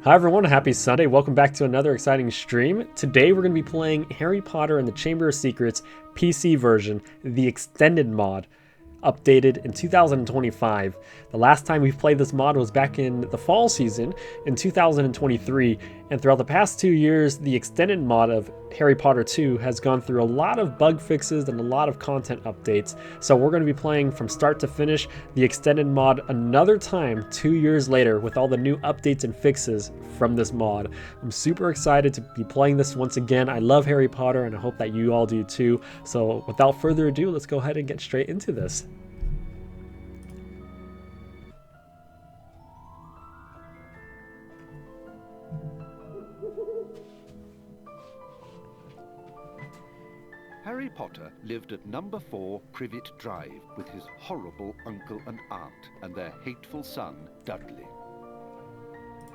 Hi everyone, happy Sunday. Welcome back to another exciting stream. Today we're going to be playing Harry Potter and the Chamber of Secrets PC version, the extended mod, updated in 2025. The last time we played this mod was back in the fall season in 2023, and throughout the past 2 years, the extended mod of Harry Potter 2 has gone through a lot of bug fixes and a lot of content updates. So we're going to be playing from start to finish the extended mod another time 2 years later with all the new updates and fixes from this mod. I'm super excited to be playing this once again. I love Harry Potter and I hope that you all do too. So without further ado, let's go ahead and get straight into this. Harry Potter lived at number 4 Privet Drive with his horrible uncle and aunt and their hateful son, Dudley.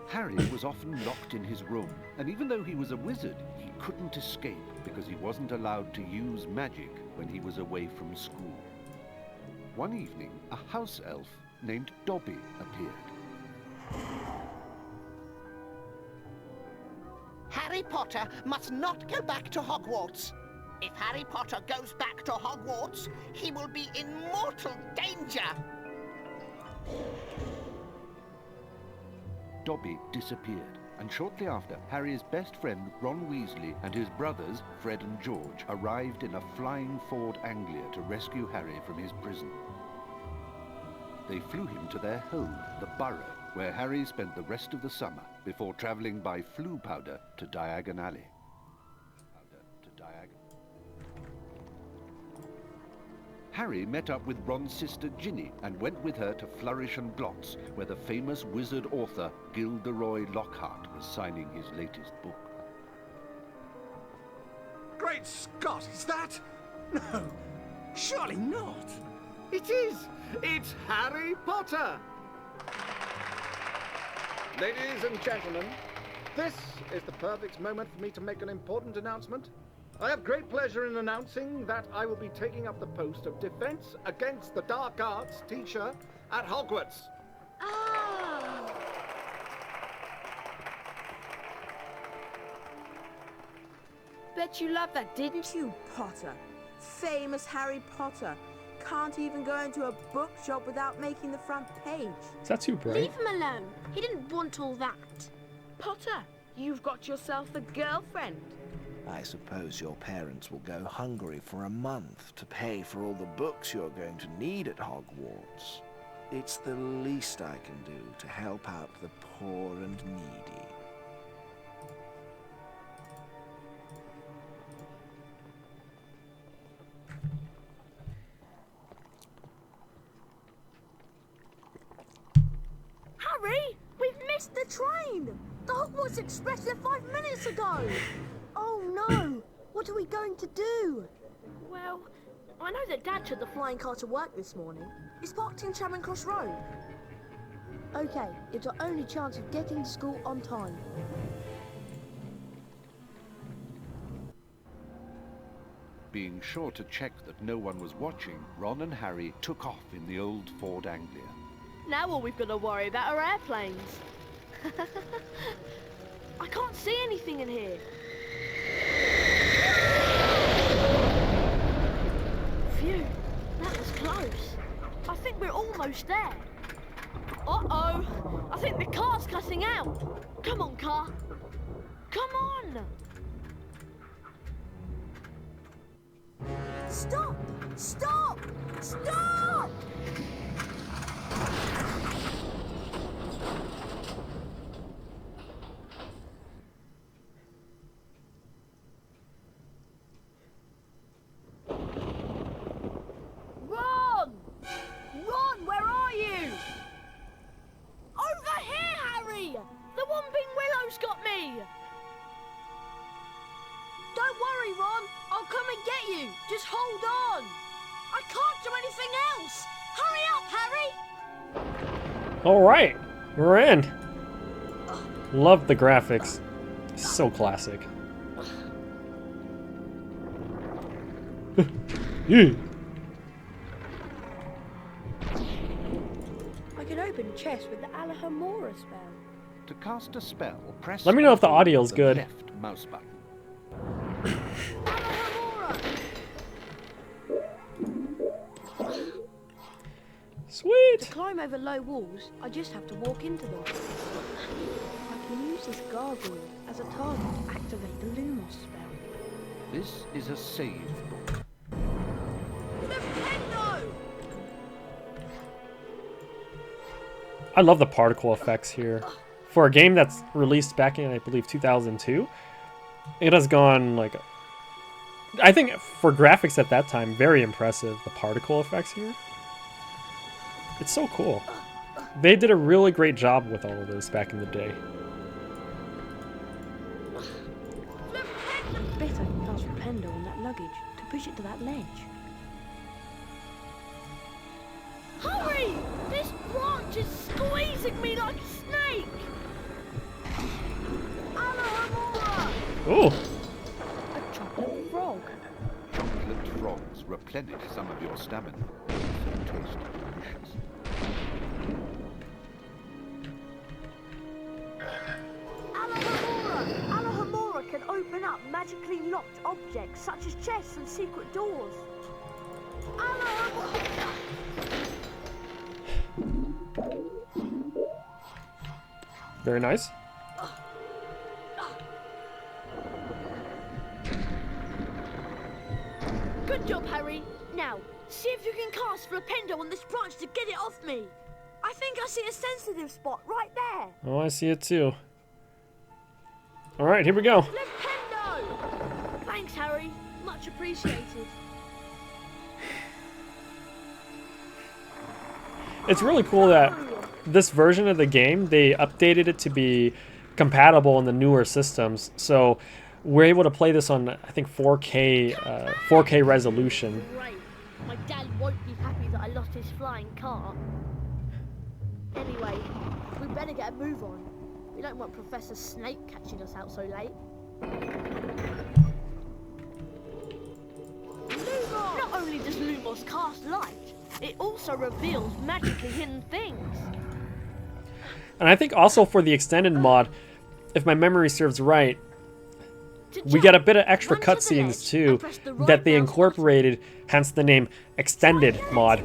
Harry was often locked in his room, and even though he was a wizard, he couldn't escape because he wasn't allowed to use magic when he was away from school. One evening, a house elf named Dobby appeared. Harry Potter must not go back to Hogwarts. If Harry Potter goes back to Hogwarts, he will be in mortal danger. Dobby disappeared, and shortly after, Harry's best friend Ron Weasley and his brothers Fred and George arrived in a flying Ford Anglia to rescue Harry from his prison. They flew him to their home, the Burrow, where Harry spent the rest of the summer before traveling by Floo powder to Diagon Alley. Harry met up with Ron's sister Ginny and went with her to Flourish and Blotts, where the famous wizard author Gilderoy Lockhart was signing his latest book. Great Scott, is that? No, surely not. It is! It's Harry Potter! Ladies and gentlemen, this is the perfect moment for me to make an important announcement. I have great pleasure in announcing that I will be taking up the post of Defense Against the Dark Arts teacher at Hogwarts. Oh! Bet you loved that, didn't you, Potter? Famous Harry Potter. Can't even go into a bookshop without making the front page. Is that too bright? Leave him alone. He didn't want all that. Potter, you've got yourself a girlfriend. I suppose your parents will go hungry for a month to pay for all the books you're going to need at Hogwarts. It's the least I can do to help out the poor and needy. Harry, we've missed the train. The Hogwarts Express left 5 minutes ago. Oh no! What are we going to do? Well, I know that Dad took the flying car to work this morning. It's parked in Charing Cross Road. Okay, it's our only chance of getting to school on time. Being sure to check that no one was watching, Ron and Harry took off in the old Ford Anglia. Now all we've got to worry about are airplanes. I can't see anything in here. Phew, that was close. I think we're almost there. Uh-oh, I think the car's cutting out. Come on, car. Come on. Stop! Stop! Stop! Ron! Ron, where are you? Over here, Harry! The Whomping Willow's got me! Don't worry, Ron. I'll come and get you. Just hold on. I can't do anything else. Hurry up, Harry! All right, we're in. Love the graphics. So classic. Yeah. I can open chests with the Alohomora spell. To cast a spell, press Let me know if the and hold audio's the good. left mouse button. Sweet. To climb over low walls, I just have to walk into them. I can use this gargoyle as a target to activate the Lumos spell. This is a save book. I love the particle effects here. For a game that's released back in, I believe, 2002, it has gone, like, I think for graphics at that time, very impressive, the particle effects here. It's so cool. They did a really great job with all of this back in the day. Bet I can cast Rependo on that luggage to push it to that ledge. Hurry! This branch is squeezing me like a snake! Alohomora! Ooh, A chocolate frog. Chocolate frogs replenish some of your stamina. They taste delicious. Alohomora! Alohomora can open up magically locked objects such as chests and secret doors. Alohomora! very nice. Good job, Harry. Now, see if you can cast Rependo on this branch to get it off me. I think I see a sensitive spot right there. Oh, I see it too. All right, here we go. Rependo! Thanks, Harry. Much appreciated. It's really cool that this version of the game, they updated it to be compatible in the newer systems. So we're able to play this on, I think, 4K resolution. Great. My dad won't be happy that I lost his flying car. Anyway, we better get a move on. We don't want Professor Snape catching us out so late. Lumos! Not only does Lumos cast light, it also reveals magically hidden things. And I think also for the extended mod, if my memory serves right, we get a bit of extra cutscenes too that they incorporated, hence the name extended mod,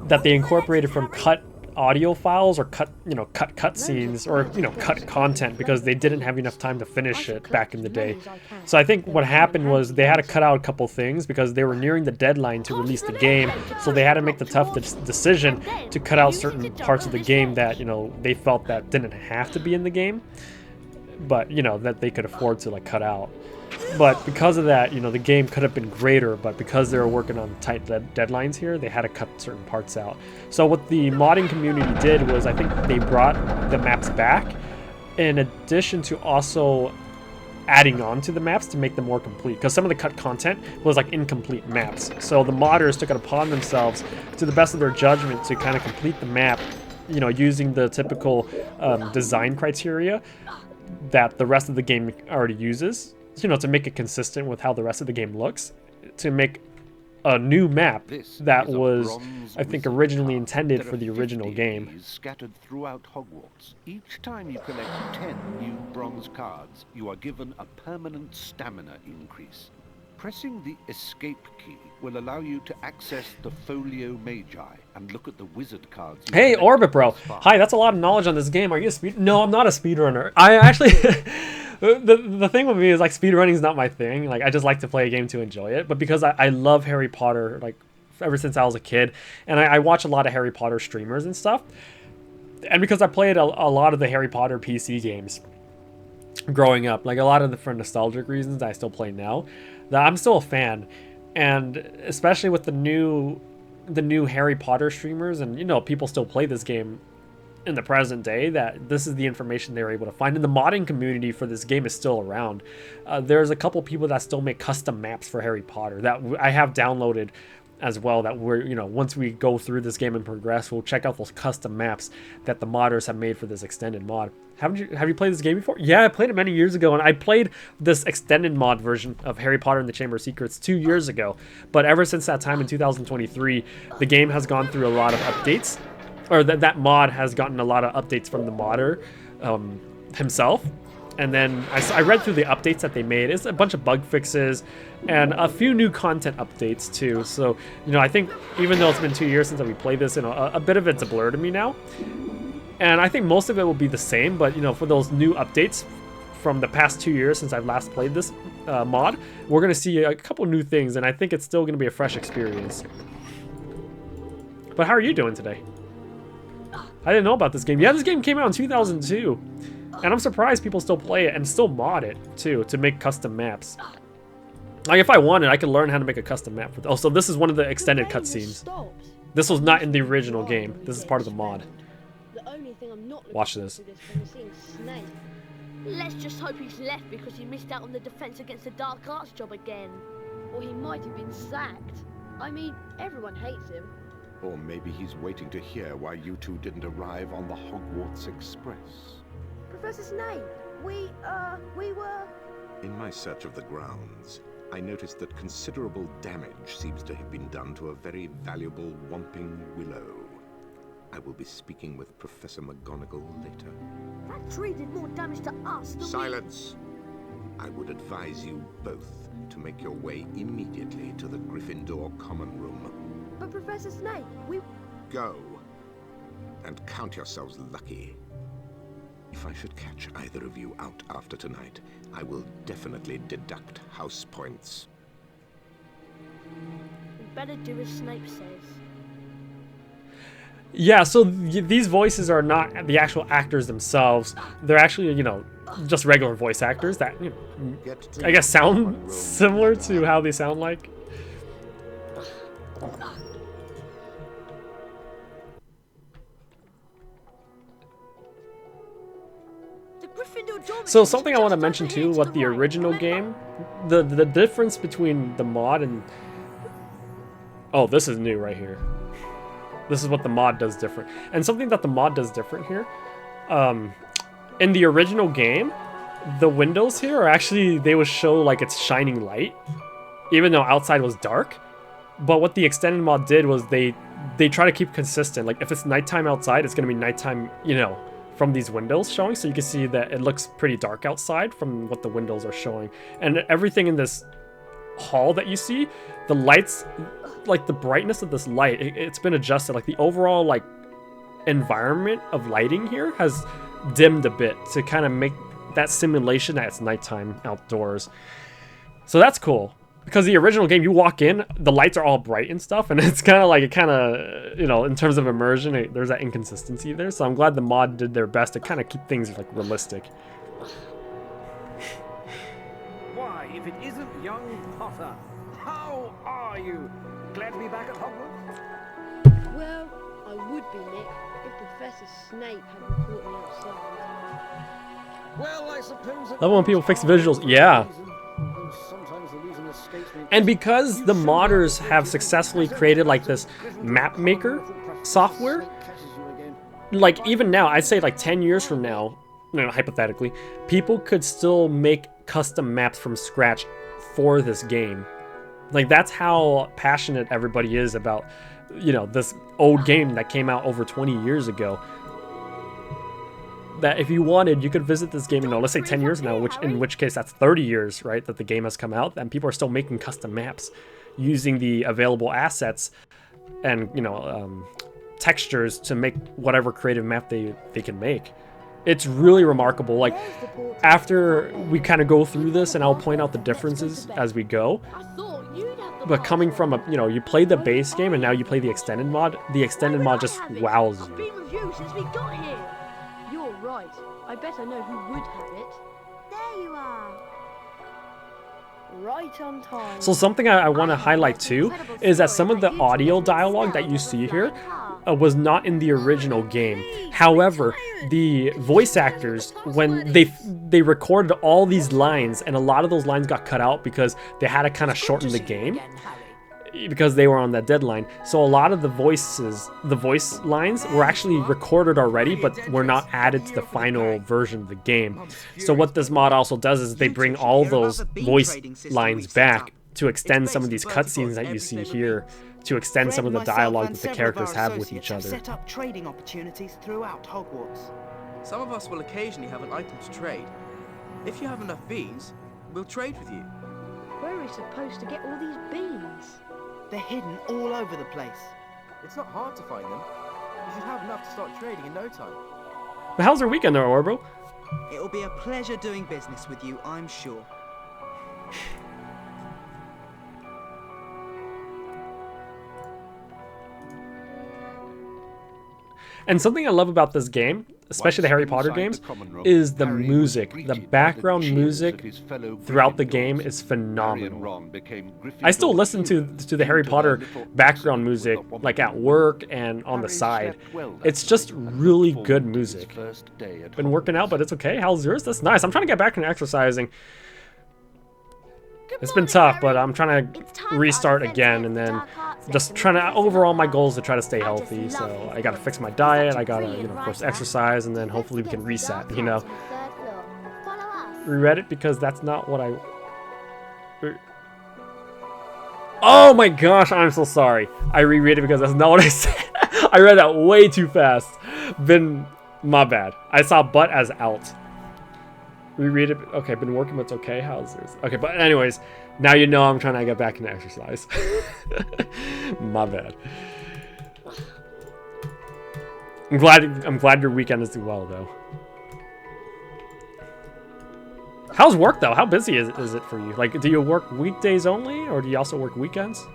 that they incorporated from cut audio files or cut cutscenes or cut content because they didn't have enough time to finish it back in the day. So I think what happened was they had to cut out a couple things because they were nearing the deadline to release the game, so they had to make the tough decision to cut out certain parts of the game that they felt that didn't have to be in the game, but that they could afford to cut out. But because of that, the game could have been greater, but because they were working on tight deadlines here, they had to cut certain parts out. So what the modding community did was, I think they brought the maps back, in addition to also adding on to the maps to make them more complete, because some of the cut content was incomplete maps. So the modders took it upon themselves, to the best of their judgment, to kind of complete the map, using the typical design criteria that the rest of the game already uses, to make it consistent with how the rest of the game looks, to make a new map that was, I think, originally intended for the original game. Scattered throughout Hogwarts. Each time you collect 10 new bronze cards, you are given a permanent stamina increase. Pressing the escape key will allow you to access the Folio Magi and look at the wizard cards. Hey, Orbit Bro. Hi, that's a lot of knowledge on this game. Are you a speed? No, I'm not a speedrunner. I actually... the thing with me is speedrunning is not my thing. I just like to play a game to enjoy it. But because I love Harry Potter, ever since I was a kid, and I watch a lot of Harry Potter streamers and stuff, and because I played a lot of the Harry Potter PC games growing up, a lot of the for nostalgic reasons that I still play now, that I'm still a fan. And especially with the new Harry Potter streamers, and people still play this game in the present day, that this is the information they were able to find. And the modding community for this game is still around. There's a couple people that still make custom maps for Harry Potter that I have downloaded as well, that we're, once we go through this game and progress, we'll check out those custom maps that the modders have made for this extended mod. Have you played this game before? Yeah, I played it many years ago, and I played this extended mod version of Harry Potter and the Chamber of Secrets 2 years ago. But ever since that time in 2023, the game has gone through a lot of updates, or that mod has gotten a lot of updates from the modder himself. And then I read through the updates that they made. It's a bunch of bug fixes and a few new content updates too. So, you know, I think even though it's been 2 years since we played this, you know, a bit of it's a blur to me now. And I think most of it will be the same, but, you know, for those new updates from the past 2 years since I've last played this mod, we're going to see a couple new things, and I think it's still going to be a fresh experience. But how are you doing today? I didn't know about this game. Yeah, this game came out in 2002. And I'm surprised people still play it and still mod it, too, to make custom maps. Like, if I wanted, I could learn how to make a custom map. Oh, so this is one of the extended cutscenes. This was not in the original game. This is part of the mod. Watch this. Let's just hope he's left because he missed out on the Defense Against the Dark Arts job again. Or he might have been sacked. I mean, everyone hates him. Or maybe he's waiting to hear why you two didn't arrive on the Hogwarts Express. Professor Snape, we were... In my search of the grounds, I noticed that considerable damage seems to have been done to a very valuable Whomping Willow. I will be speaking with Professor McGonagall later. That tree did more damage to us than Silence! I would advise you both to make your way immediately to the Gryffindor Common Room. But Professor Snape, we... Go, and count yourselves lucky. If I should catch either of you out after tonight, I will definitely deduct house points. We better do as Snape says. Yeah, so these voices are not the actual actors themselves. They're actually, you know, just regular voice actors that, you know, I guess sound similar to how they sound like. So something I want to mention too, what the original game, the difference between the mod and... Oh, this is new right here. This is what the mod does different. And something that the mod does different here, in the original game, the windows here are actually, they would show like it's shining light, even though outside was dark. But what the extended mod did was they try to keep consistent. Like if it's nighttime outside, it's going to be nighttime, you know, from these windows showing. So you can see that it looks pretty dark outside from what the windows are showing. And everything in this hall that you see, the lights, like the brightness of this light, it's been adjusted. Like the overall like environment of lighting here has dimmed a bit to kind of make that simulation that it's nighttime outdoors. So that's cool. Because the original game, you walk in, the lights are all bright and stuff, and it's kind of like, you know, in terms of immersion, there's that inconsistency there. So I'm glad the mod did their best to kind of keep things like realistic. Why, if it isn't young Potter, how are you? Glad to be back at Hogwarts? Well, I would be, Nick, if Professor Snape hadn't caught me outside. Well, I suppose... Love when people fix visuals. Yeah. And because the modders have successfully created like this map maker software, like even now, I'd say like 10 years from now, you know, hypothetically, people could still make custom maps from scratch for this game. Like that's how passionate everybody is about, you know, this old game that came out over 20 years ago. That if you wanted, you could visit this game, you know, let's say 10 years now, in which case that's 30 years, right, that the game has come out, and people are still making custom maps using the available assets and, you know, textures to make whatever creative map they can make. It's really remarkable. Like, after we kind of go through this, and I'll point out the differences as we go, but coming from a, you know, you play the base game and now you play the extended mod just wows you. I've been with you since we got here. You're right. I bet I know who would have it. There you are. Right on time. So something I want to highlight too is that some of the audio dialogue that you see here was not in the original game. However, the voice actors, when they recorded all these lines, and a lot of those lines got cut out because they had to kind of shorten the game because they were on that deadline. So a lot of the voice lines were actually recorded already, but were not added to the final version of the game. So what this mod also does is they bring all those voice lines back to extend some of these cutscenes that you see here, to extend some of the dialogue that the characters have with each other. Set up trading opportunities throughout Hogwarts. Some of us will occasionally have an item to trade. If you have enough beans, we'll trade with you. Where are we supposed to get all these beans? They're hidden all over the place. It's not hard to find them. You should have enough to start trading in no time. But how's your weekend there, Orbo? It'll be a pleasure doing business with you, I'm sure. And something I love about this game, especially the Harry Potter games, is the music. The background music throughout the game is phenomenal. I still listen to the Harry Potter background music, like at work and on the side. It's just really good music. Been working out, but it's okay. How's yours? That's nice. I'm trying to get back into exercising. It's been tough, but I'm trying to restart again, and then just trying to, overall my goal is to try to stay healthy. So I gotta fix my diet, I gotta, you know, of course exercise, and then hopefully we can reset, you know. Reread it because that's not what I... Oh my gosh, I'm so sorry. I reread it because that's not what I said. I read that way too fast. My bad. I saw but as out. Reread it. Okay, been working, but it's okay. How's yours? Okay, but anyways, now you know I'm trying to get back into exercise. My bad. I'm glad your weekend is doing well though. How's work though? How busy is it for you? Like, do you work weekdays only, or do you also work weekends?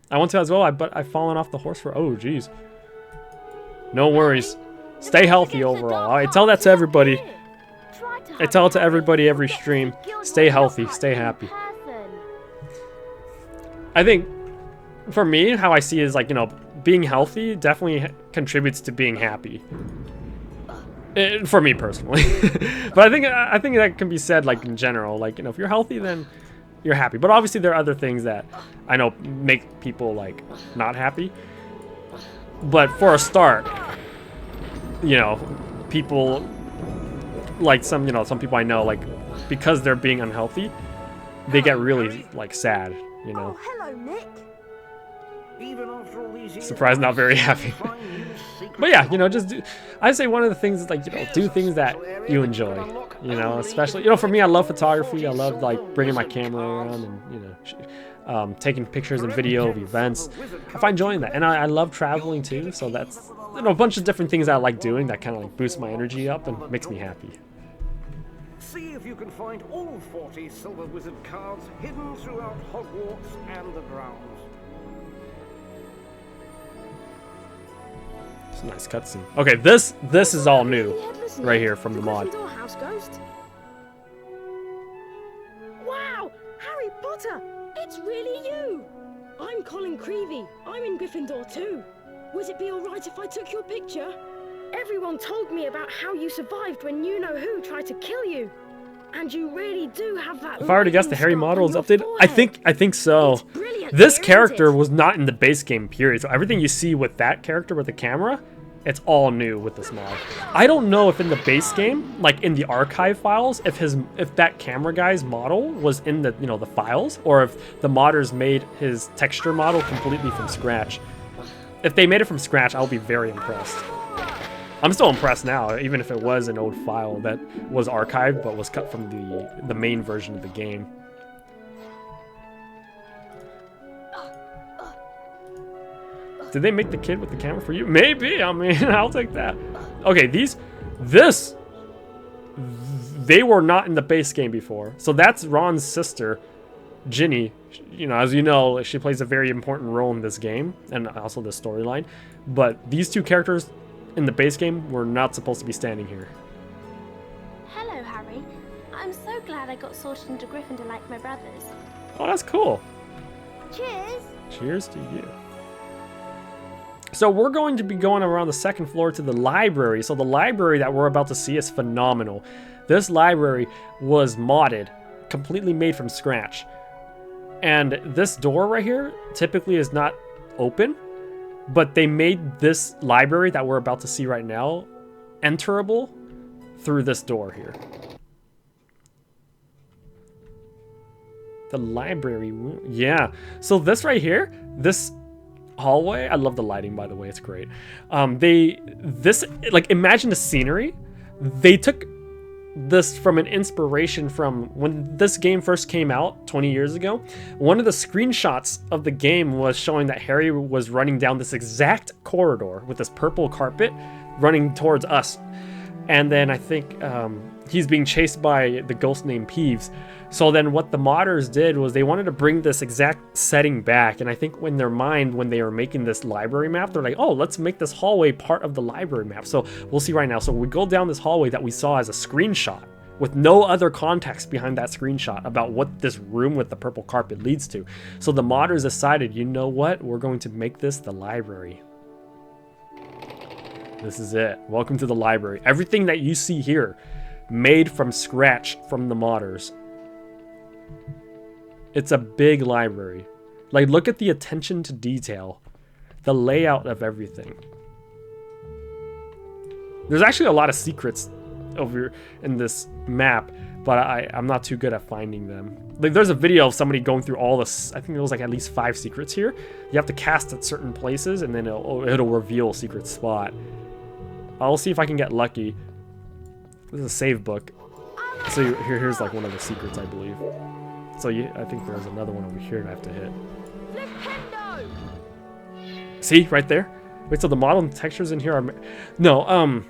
I want to as well, but I've fallen off the horse for... Oh, geez. No worries. Stay healthy overall. I tell that to everybody. I tell it to everybody every stream. Stay healthy. Stay happy. I think, for me, how I see it is, like, you know, being healthy definitely contributes to being happy. For me personally. But I think that can be said, like, in general. Like, you know, if you're healthy, then you're happy. But obviously there are other things that I know make people, like, not happy. But for a start, you know, people, like some people I know, like, because they're being unhealthy, they get really, like, sad, you know. Oh, hello, Nick. Surprised, not very happy. But yeah, you know, I say one of the things is, like, you know, do things that you enjoy, you know, especially, you know, for me, I love photography. I love, like, bringing my camera around and, you know, taking pictures and video of events. I find joy in that, and I love traveling too, so that's, you know, a bunch of different things I like doing that kind of, like, boost my energy up and makes me happy. See if you can find all 40 Silver Wizard cards hidden throughout Hogwarts and the grounds. It's a nice cutscene. Okay, this is all new right here from the mod. House Ghost. Wow, Harry Potter! It's really you! I'm Colin Creevey. I'm in Gryffindor too. Would it be alright if I took your picture? Everyone told me about how you survived when you-know-who tried to kill you. And you really do have that. If I were to guess, the Harry model is updated. I think so. This character was not in the base game, period. So everything you see with that character with the camera, it's all new with this mod. I don't know if in the base game, like in the archive files, if that camera guy's model was in the, you know, the files, or if the modders made his texture model completely from scratch. If they made it from scratch, I'll be very impressed. I'm still impressed now, even if it was an old file that was archived but was cut from the main version of the game. Did they make the kid with the camera for you? Maybe. I mean, I'll take that. Okay, they were not in the base game before. So that's Ron's sister, Ginny. You know, as you know, she plays a very important role in this game and also the storyline. But these two characters in the base game were not supposed to be standing here. Hello, Harry. I'm so glad I got sorted into Gryffindor like my brothers. Oh, that's cool. Cheers. Cheers to you. So we're going to be going around the second floor to the library. So the library that we're about to see is phenomenal. This library was modded, completely made from scratch. And this door right here typically is not open, but they made this library that we're about to see right now enterable through this door here. The library, yeah. So this right here, this hallway, I love the lighting, by the way, it's great. Imagine the scenery. They took this from an inspiration from when this game first came out 20 years ago. One of the screenshots of the game was showing that Harry was running down this exact corridor with this purple carpet running towards us. And then I think he's being chased by the ghost named Peeves. So then what the modders did was they wanted to bring this exact setting back. And I think in their mind, when they were making this library map, they're like, oh, let's make this hallway part of the library map. So we'll see right now. So we go down this hallway that we saw as a screenshot with no other context behind that screenshot about what this room with the purple carpet leads to. So the modders decided, you know what? We're going to make this the library. This is it. Welcome to the library. Everything that you see here, made from scratch from the modders. It's a big library. Like, look at the attention to detail, the layout of everything. There's actually a lot of secrets over in this map, but I'm not too good at finding them. Like, there's a video of somebody going through all this. I think there was like at least 5 secrets here. You have to cast at certain places, and then it'll reveal a secret spot. I'll see if I can get lucky. This is a save book. So here's like one of the secrets, I believe. So I think there's another one over here that I have to hit. See, right there? Wait, so the model and textures in here are... No,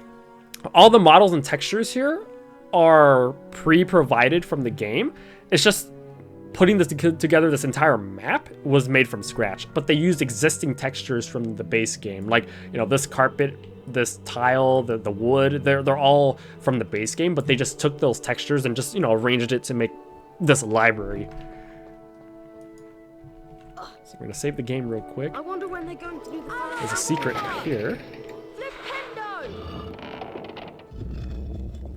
all the models and textures here are pre-provided from the game. It's just putting this together, this entire map was made from scratch. But they used existing textures from the base game. Like, you know, this carpet, this tile, the wood, they're all from the base game, but they just took those textures and just, you know, arranged it to make this library. So we're gonna save the game real quick. I wonder when they're going to do the There's a secret here.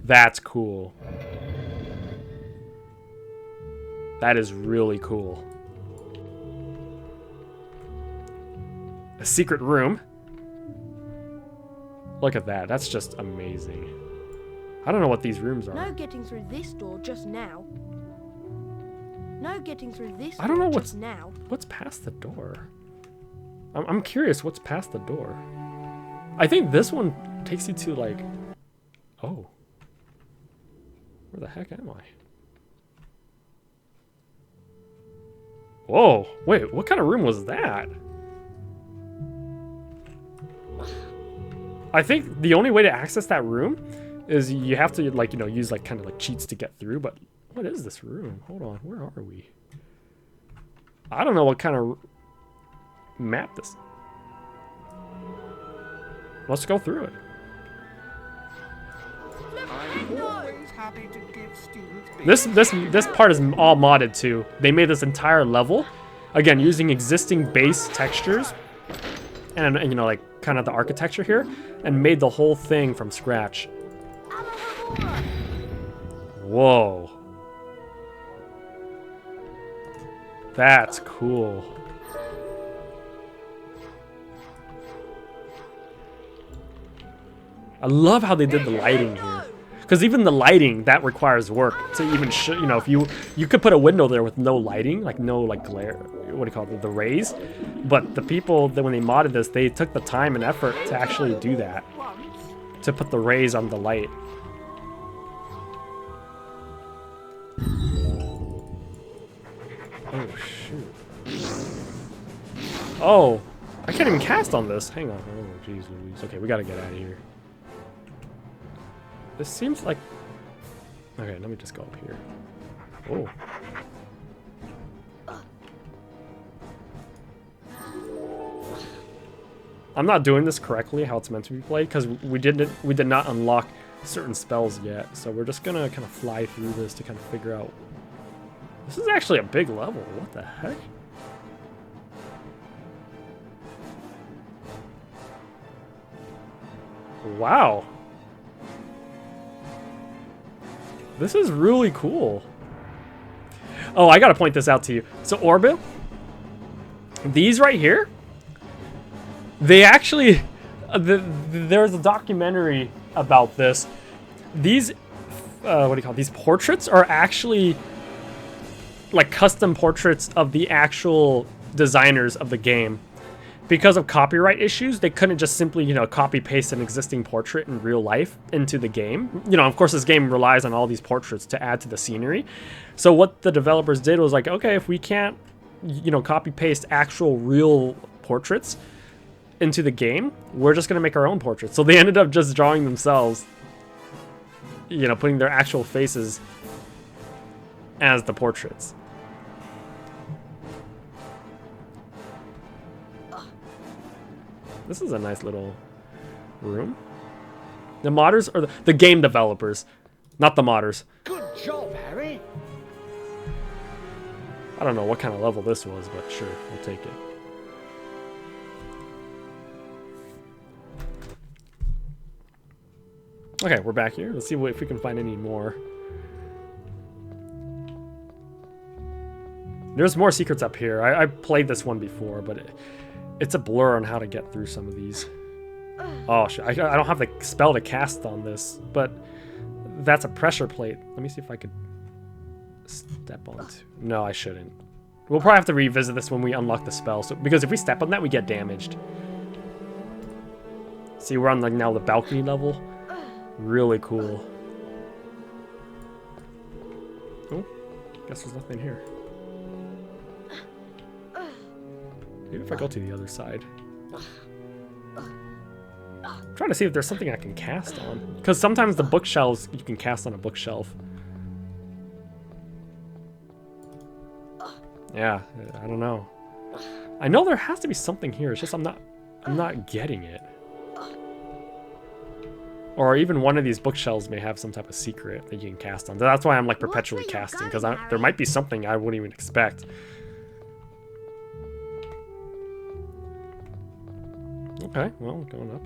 That's cool. That is really cool. A secret room. Look at that. That's just amazing. I don't know what these rooms are. No getting through this door just now. No getting through this I don't know just now. What's past the door. I'm curious what's past the door. I think this one takes you to like... Oh. Where the heck am I? Whoa. Wait, what kind of room was that? I think the only way to access that room is you have to, like, you know, use like kind of like cheats to get through, but what is this room? Hold on, where are we? I don't know what kind of map this. Let's go through it. I'm always happy to give students This part is all modded too. They made this entire level, again, using existing base textures and you know, like kind of the architecture here, and made the whole thing from scratch. Whoa. That's cool. I love how they did the lighting here. Because even the lighting, that requires work to even show, you know, if you could put a window there with no lighting, like no like glare, what do you call it, the rays. But the people that when they modded this, they took the time and effort to actually do that. To put the rays on the light. Oh shoot. Oh, I can't even cast on this. Hang on. Oh jeez Louise. Okay, we gotta get out of here. This seems like... Okay, let me just go up here. Oh. I'm not doing this correctly, how it's meant to be played, because we did not unlock certain spells yet. So we're just gonna kind of fly through this to kind of figure out... This is actually a big level. What the heck? Wow. This is really cool. Oh, I gotta point this out to you. So Orbill, these right here, they actually, there's a documentary about this. These, what do you call it? These portraits are actually like custom portraits of the actual designers of the game. because of copyright issues, they couldn't just simply, you know, copy paste an existing portrait in real life into the game. You know, of course, this game relies on all these portraits to add to the scenery. So what the developers did was like, okay, if we can't, you know, copy paste actual real portraits into the game, we're just going to make our own portraits. So they ended up just drawing themselves, you know, putting their actual faces as the portraits. This is a nice little room. The modders, or the game developers, not the modders. Good job, Harry. I don't know what kind of level this was, but sure, we'll take it. Okay, we're back here. Let's see if we can find any more. There's more secrets up here. I played this one before, but it's a blur on how to get through some of these. Oh, shit. I don't have the spell to cast on this, but that's a pressure plate. Let me see if I could step onto... No, I shouldn't. We'll probably have to revisit this when we unlock the spell, because if we step on that, we get damaged. See, we're on like now the balcony level. Really cool. Oh, guess there's nothing here. Maybe if I go to the other side. I'm trying to see if there's something I can cast on. Because sometimes the bookshelves, you can cast on a bookshelf. Yeah, I don't know. I know there has to be something here. It's just I'm not getting it. Or even one of these bookshelves may have some type of secret that you can cast on. That's why I'm like perpetually casting, because there might be something I wouldn't even expect. Okay, well, going up.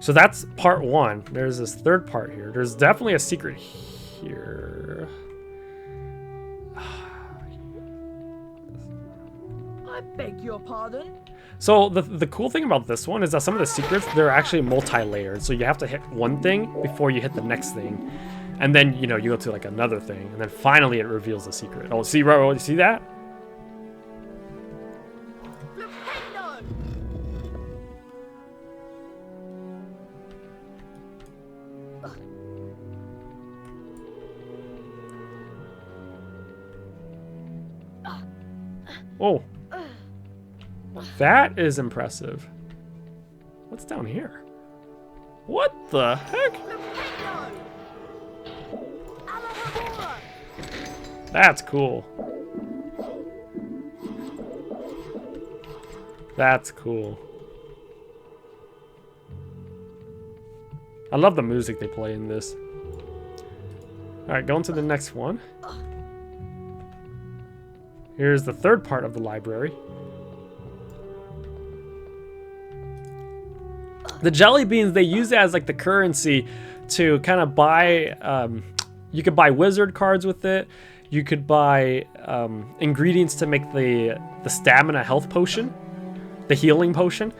So that's part one. There's this third part here. There's definitely a secret here. I beg your pardon? So the cool thing about this one is that some of the secrets, they're actually multi-layered. So you have to hit one thing before you hit the next thing. And then, you know, you go to like another thing. And then finally it reveals the secret. Oh, see, right, you see that? Oh. That is impressive. What's down here? What the heck? That's cool. That's cool. I love the music they play in this. Alright, going to the next one. Here's the third part of the library. The jelly beans, they use it as like the currency to kind of buy, you could buy wizard cards with it. You could buy ingredients to make the stamina health potion, the healing potion.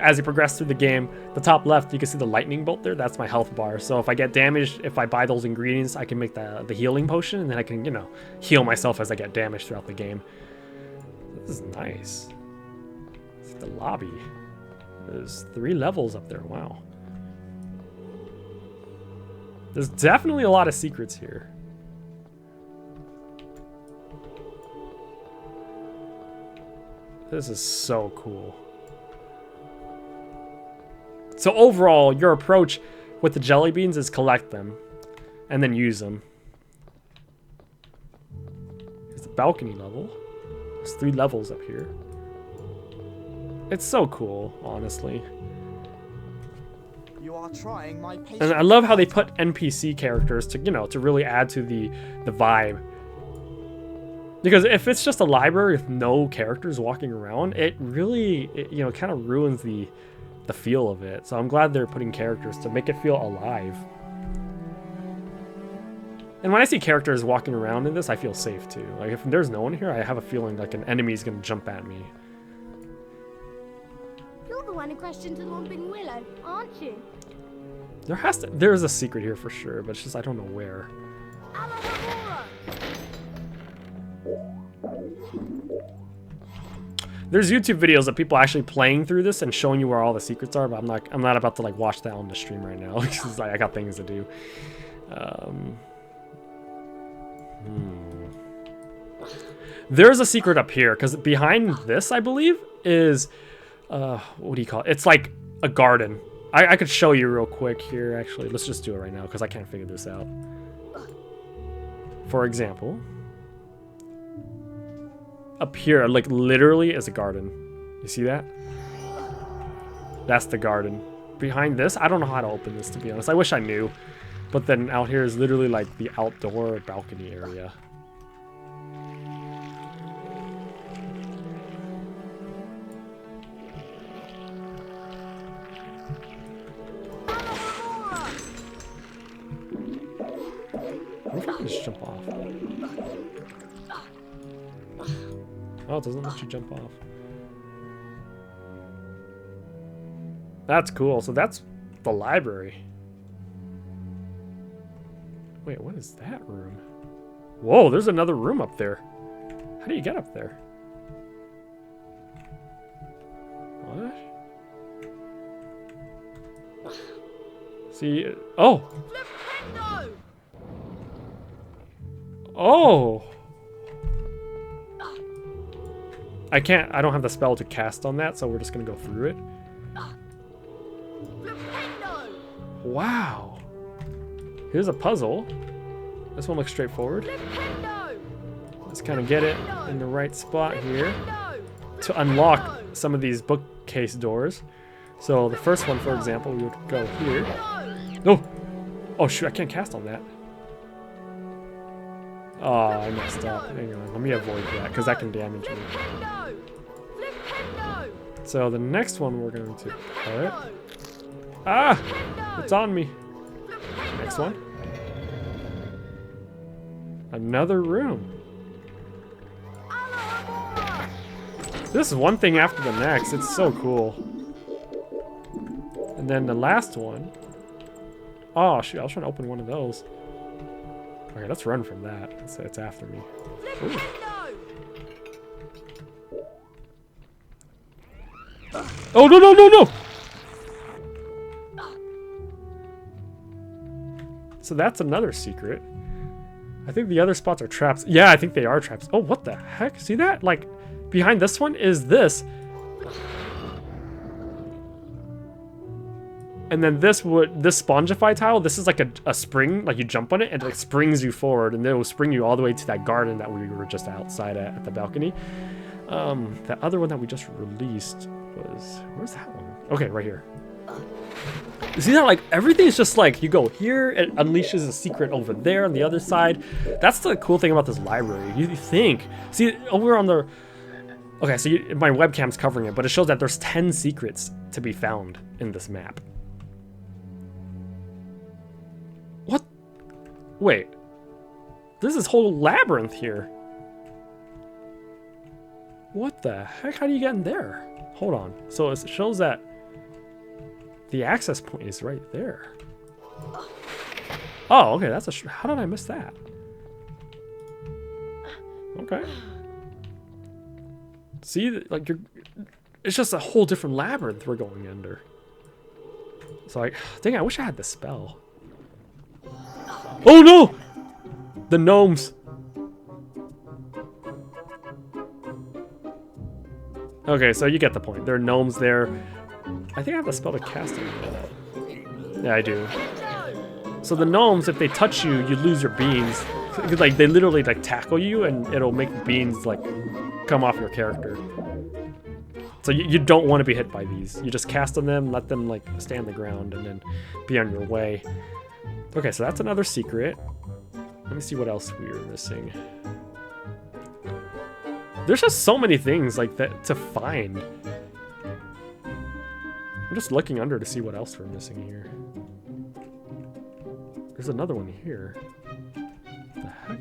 As you progress through the game, the top left, you can see the lightning bolt there. That's my health bar. So if I get damaged, if I buy those ingredients, I can make the healing potion, and then I can, you know, heal myself as I get damaged throughout the game. This is nice. It's like the lobby. There's 3 levels up there. Wow. There's definitely a lot of secrets here. This is so cool. So overall, your approach with the jelly beans is collect them and then use them. Here's the balcony level. There's 3 levels up here. It's so cool, honestly. You are trying my patience. And I love how they put NPC characters to, you know, to really add to the vibe. Because if it's just a library with no characters walking around, it really, you know, kind of ruins the feel of it. So I'm glad they're putting characters to make it feel alive. And when I see characters walking around in this, I feel safe too. Like if there's no one here, I have a feeling like an enemy's gonna jump at me. You're the one who crashed into the Whomping Willow, aren't you? There's a secret here for sure, but it's just I don't know where. There's YouTube videos of people actually playing through this and showing you where all the secrets are, but I'm not about to like watch that on the stream right now because like I got things to do. There's a secret up here because behind this, I believe, is what do you call it? It's like a garden. I could show you real quick here. Actually, let's just do it right now because I can't figure this out. For example, up here, like literally, is a garden. You see that? That's the garden. Behind this, I don't know how to open this, to be honest. I wish I knew. But then out here is literally like the outdoor balcony area. What if I can just jump off? Oh, it doesn't let you jump off. That's cool. So that's the library. Wait, what is that room? Whoa, there's another room up there. How do you get up there? What? See, oh! Oh! I don't have the spell to cast on that, so we're just gonna go through it. Wow! Here's a puzzle. This one looks straightforward. Let's kind of get it in the right spot here to unlock some of these bookcase doors. So the first one, for example, we would go here. No! Oh shoot, I can't cast on that. Oh, I messed up. Hang on, let me avoid that, because that can damage me. So the next one we're going to put... Ah! It's on me. Next one. Another room. This is one thing after the next. It's so cool. And then the last one. Oh, shoot. I was trying to open one of those. Okay, let's run from that. It's after me. Ooh. Oh, no, no, no, no! So that's another secret. I think the other spots are traps. Yeah, I think they are traps. Oh, what the heck? See that? Like, behind this one is this. And then this Spongify tile, this is like a spring, like you jump on it and it springs you forward, and then it will spring you all the way to that garden that we were just outside at the balcony. The other one that we just released was, where's that one? Okay, right here. You see that? Like, everything's just like, you go here, it unleashes a secret over there on the other side. That's the cool thing about this library. You think, see, over on the, okay, so my webcam's covering it, but it shows that there's 10 secrets to be found in this map. What? Wait. There's this whole labyrinth here. What the heck? How do you get in there? Hold on. So it shows that the access point is right there. Oh, okay. That's a. How did I miss that? Okay. See, like it's just a whole different labyrinth we're going under. So like, dang, I wish I had the spell. Oh no! The gnomes. Okay, so you get the point. There are gnomes there. I think I have the spell to cast it. Yeah, I do. So the gnomes, if they touch you, you lose your beans. Like, they literally like tackle you, and it'll make beans like come off your character. So you don't want to be hit by these. You just cast on them, let them like stay on the ground, and then be on your way. Okay, so that's another secret. Let me see what else we were missing. There's just so many things like that to find. I'm just looking under to see what else we're missing here. There's another one here. What the heck?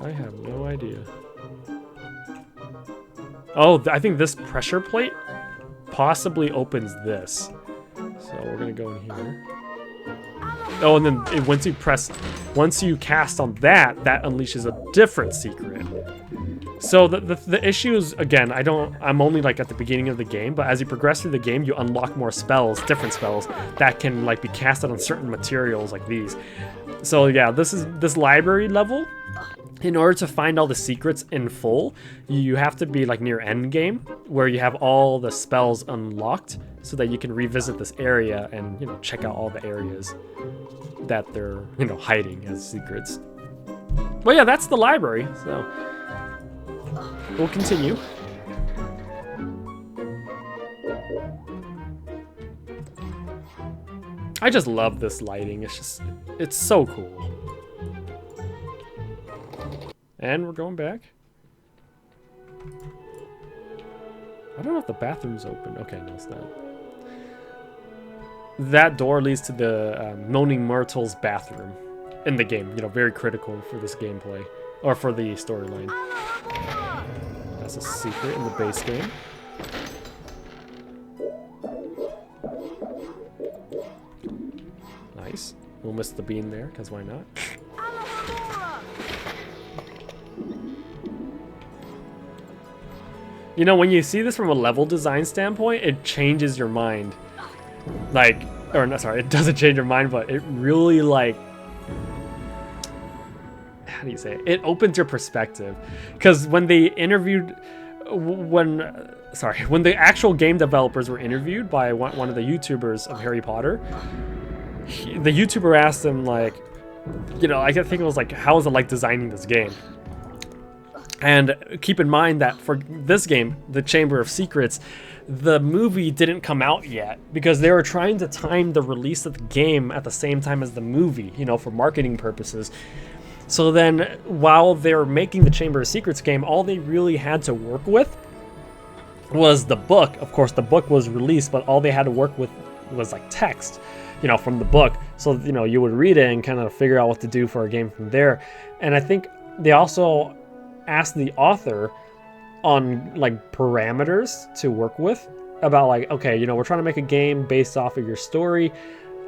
I have no idea. Oh, I think this pressure plate possibly opens this. So we're gonna go in here. Oh, and then once you cast on that unleashes a different secret. So the issue is, again, I'm only like at the beginning of the game, but as you progress through the game, you unlock more spells, different spells that can like be casted on certain materials like these. So yeah, this library level. In order to find all the secrets in full, you have to be like near end game, where you have all the spells unlocked, so that you can revisit this area and check out all the areas that they're hiding as secrets. Well, yeah, that's the library. So we'll continue. I just love this lighting. It's so cool. And we're going back. I don't know if the bathroom's open. Okay, no, it's not. That door leads to the Moaning Myrtle's bathroom in the game. Very critical for this gameplay, or for the storyline. That's a secret in the base game. Nice. We'll miss the bean there, because why not? When you see this from a level design standpoint, it changes your mind. Like, or no, sorry, it doesn't change your mind, but it really how do you say it? It opens your perspective. Because when they interviewed, when the actual game developers were interviewed by one of the YouTubers of Harry Potter, the YouTuber asked them like, I think it was like, how was it like designing this game? And keep in mind that for this game, The Chamber of Secrets, the movie didn't come out yet because they were trying to time the release of the game at the same time as the movie, for marketing purposes. So then, while they were making the Chamber of Secrets game, all they really had to work with was the book. Of course, the book was released, but all they had to work with was like text, from the book. So, you would read it and kind of figure out what to do for a game from there. And I think they also asked the author on like parameters to work with about like, okay, we're trying to make a game based off of your story.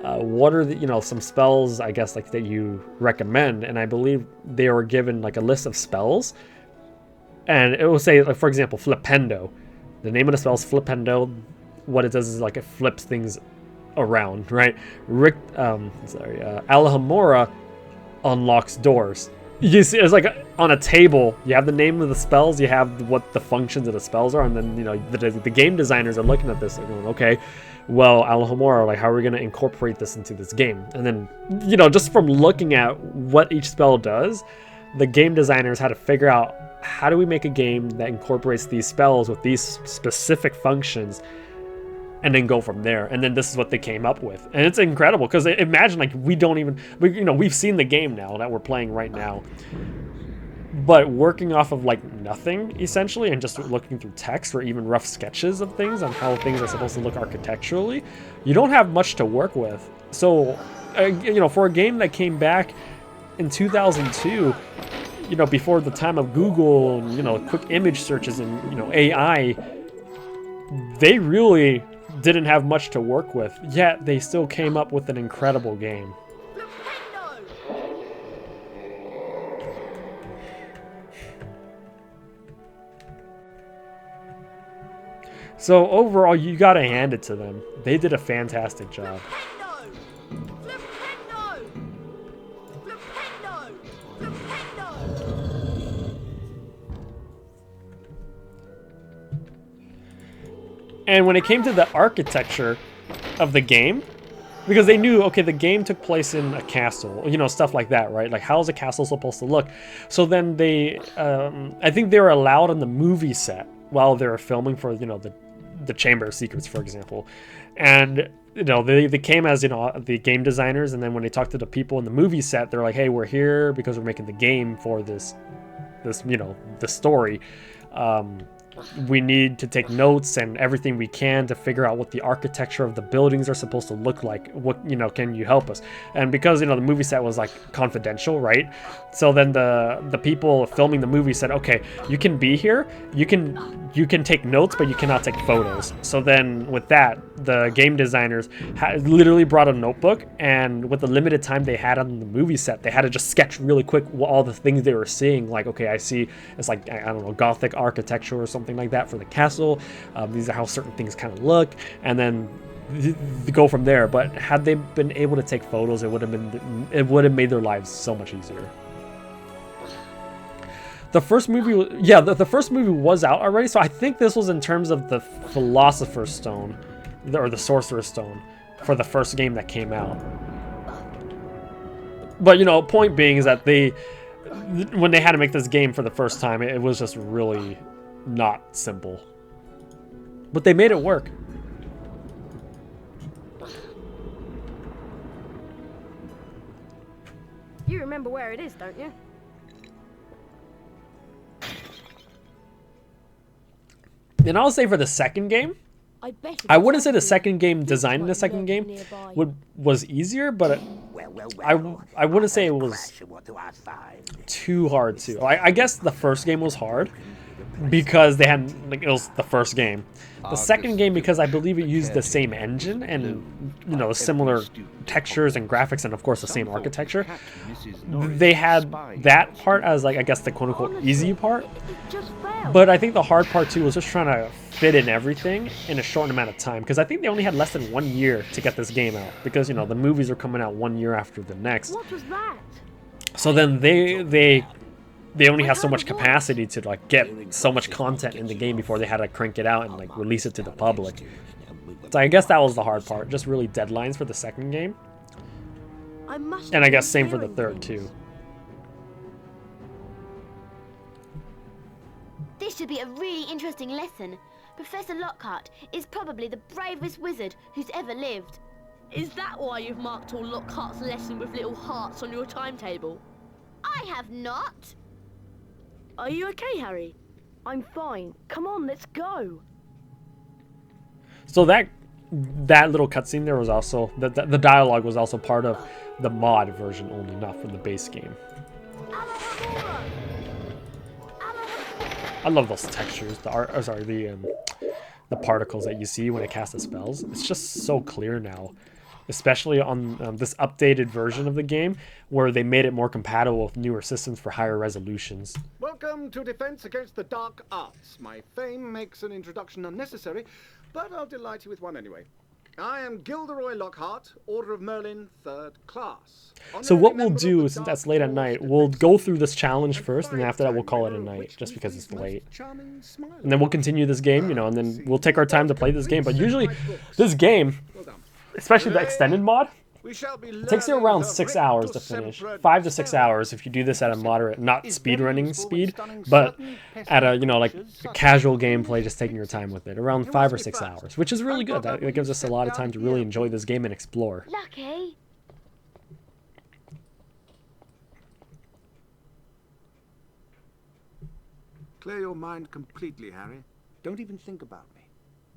What are the, some spells, I guess, like that you recommend? And I believe they were given like a list of spells, and it will say, like, for example, Flipendo. The name of the spell is Flipendo. What it does is like it flips things around, right? Alohomora unlocks doors. You see, it's like on a table, you have the name of the spells, you have what the functions of the spells are, and then, the game designers are looking at this and going, okay, well, Alohomora, like, how are we going to incorporate this into this game? And then, just from looking at what each spell does, the game designers had to figure out, how do we make a game that incorporates these spells with these specific functions, and then go from there. And then this is what they came up with. And it's incredible, because imagine, like, we've seen the game now that we're playing right now, but working off of like nothing essentially, and just looking through text or even rough sketches of things on how things are supposed to look architecturally, you don't have much to work with. So, for a game that came back in 2002, before the time of Google and, quick image searches and, AI, they really didn't have much to work with, yet they still came up with an incredible game. So overall, you gotta hand it to them. They did a fantastic job. And when it came to the architecture of the game, because they knew, okay, the game took place in a castle, stuff like that, right? Like, how's a castle supposed to look? So then they, I think they were allowed on the movie set while they were filming for, the Chamber of Secrets, for example. And, they came as, the game designers, and then when they talked to the people in the movie set, they're like, hey, we're here because we're making the game for this, the story. we need to take notes and everything we can to figure out what the architecture of the buildings are supposed to look like. What, you know, can you help us? And because, you know, the movie set was like confidential, right? So then the people filming the movie said, okay, you can be here, you can take notes, but you cannot take photos. So then with that, the game designers literally brought a notebook, and with the limited time they had on the movie set, they had to just sketch really quick all the things they were seeing. Like, okay, I see it's like, I don't know, Gothic architecture or something like that for the castle. These are how certain things kind of look, and then go from there. But had they been able to take photos, it would have made their lives so much easier. The first movie, yeah, the first movie was out already, so I think this was in terms of the Philosopher's Stone, or the Sorcerer's Stone, for the first game that came out. But, you know, point being is that when they had to make this game for the first time, it was just really not simple. But they made it work. You remember where it is, don't you? And I'll say for the second game, I wouldn't say the second game, designing the second game was easier, but I wouldn't say it was too hard to. I guess the first game was hard because they had, like, it was the first game. The second game, because I believe it used the same engine and, you know, similar textures and graphics, and of course the same architecture. They had that part as, like, I guess the quote-unquote easy part. But I think the hard part too was just trying to fit in everything in a short amount of time, because I think they only had less than 1 year to get this game out, because, you know, the movies are coming out 1 year after the next. What was that? So then they only have so much capacity to, like, get so much content in the game before they had to crank it out and, like, release it to the public. So I guess that was the hard part, just really deadlines for the second game. And I guess same for the third too. This should be a really interesting lesson. Professor Lockhart is probably the bravest wizard who's ever lived. Is that why you've marked all Lockhart's lesson with little hearts on your timetable? I have not. Are you okay, Harry? I'm fine. Come on, let's go. So that little cutscene there was also, the dialogue was also part of the mod version only, not from the base game. I love those textures, the particles that you see when it casts the spells. It's just so clear now, especially on this updated version of the game, where they made it more compatible with newer systems for higher resolutions. Welcome to Defense Against the Dark Arts. My fame makes an introduction unnecessary, but I'll delight you with one anyway. I am Gilderoy Lockhart, Order of Merlin, 3rd class. So what we'll do, since that's late at night, we'll go through this challenge first, and after that we'll call it a night, just because it's late. And then we'll continue this game, you know, and then we'll take our time to play this game. But usually, this game, especially the extended mod, it takes you around 6 hours to finish. 5 to 6 hours if you do this at a moderate, not speedrunning speed, but at a, you know, like casual gameplay, just taking your time with it. Around 5 or 6 hours, which is really good. That gives us a lot of time to really enjoy this game and explore. Lucky. Clear your mind completely, Harry. Don't even think about me.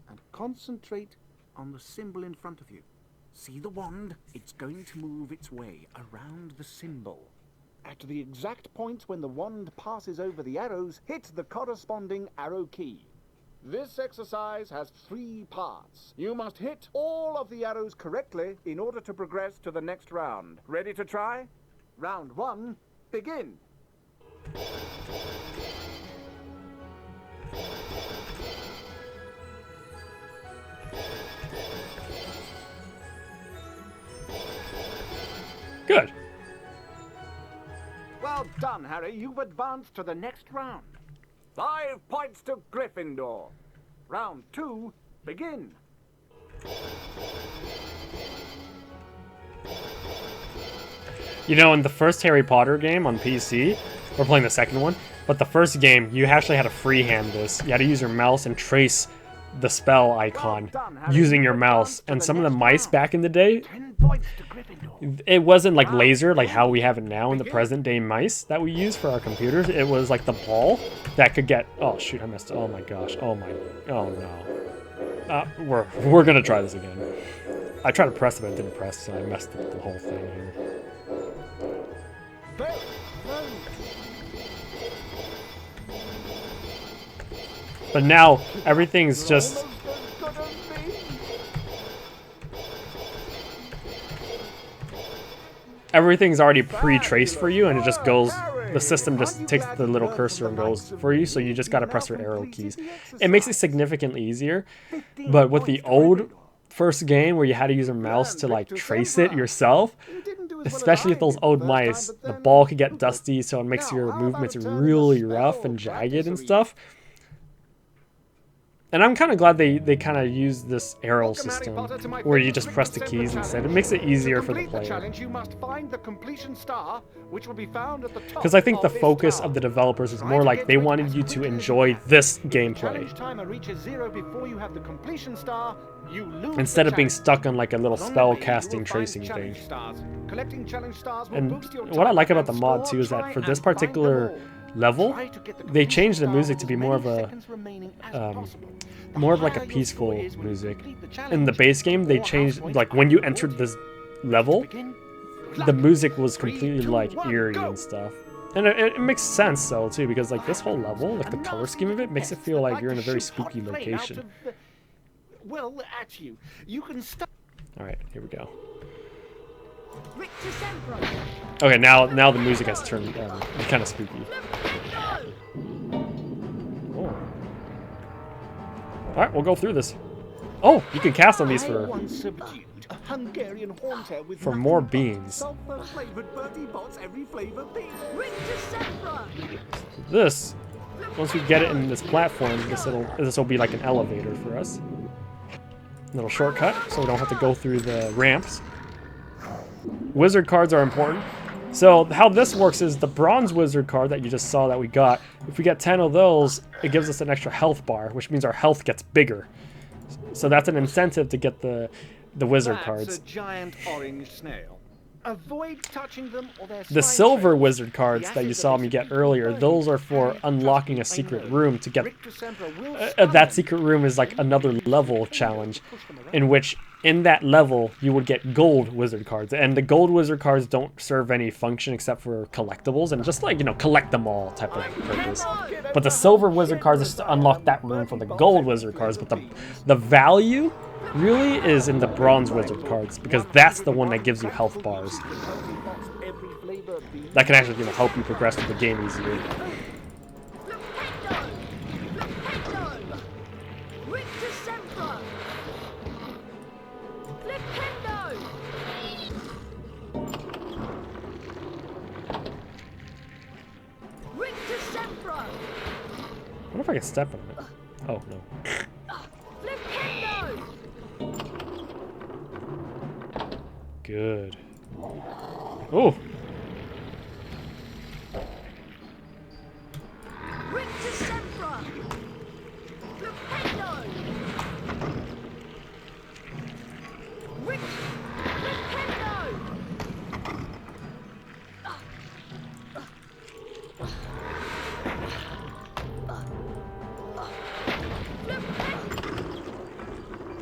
And concentrate on the symbol in front of you. See the wand? It's going to move its way around the symbol. At the exact point when the wand passes over the arrows, hit the corresponding arrow key. This exercise has 3 parts. You must hit all of the arrows correctly in order to progress to the next round. Ready to try? Round 1, begin. Good. Well done, Harry. You've advanced to the next round. 5 points to Gryffindor. Round 2, begin. You know, in the first Harry Potter game on PC, we're playing the second one, but the first game, you actually had to freehand this. You had to use your mouse and trace the spell icon using your mouse. And some of the mice back in the day, it wasn't like laser like how we have it now in the present day mice that we use for our computers. It was like the ball that could get, oh shoot, I missed it. Oh my gosh, oh no. We're gonna try this again. I tried to press it, but it didn't press, so I messed up the whole thing here. But now everything's just everything's already pre-traced for you, and it just goes, the system just takes the little cursor and goes for you, so you just gotta press your arrow keys. It makes it significantly easier, but with the old first game where you had to use a mouse to like trace it yourself, especially with those old mice, the ball could get dusty, so it makes your movements really rough and jagged and stuff. And I'm kind of glad they kind of use this arrow system where you just press the keys instead. It makes it easier for the player. Because I think the focus of the developers is more like they wanted you to enjoy this gameplay instead of being stuck on like a little spell casting tracing thing. And what I like about the mod too is that for this particular level, they changed the music to be more of a like a peaceful music. In the base game, they changed, like when you entered this level, the music was completely like eerie and stuff. And it makes sense though too, because like this whole level, like the color scheme of it makes it feel like you're in a very spooky location. Alright, here we go. Okay, now the music has turned kind of spooky. Oh. Alright, we'll go through this. Oh, you can cast on these for more beans. This, once we get it in this platform, this will be like an elevator for us. Little shortcut, so we don't have to go through the ramps. Wizard cards are important. So how this works is the bronze wizard card that you just saw that we got, if we get 10 of those, it gives us an extra health bar, which means our health gets bigger. So that's an incentive to get the wizard cards. That's a giant orange snail. Avoid touching them or the silver wizard cards that you saw me get earlier, those are for unlocking a secret room to get... that secret room is like another level challenge, in which in that level you would get gold wizard cards. And the gold wizard cards don't serve any function except for collectibles and just like, you know, collect them all type of purpose. But the silver wizard cards is to unlock that room for the gold wizard cards, but the value really is in the bronze wizard cards, because that's the one that gives you health bars. That can actually, you know, help you progress through the game easier. I wonder if I can step on it. Oh, no. Good. Oh!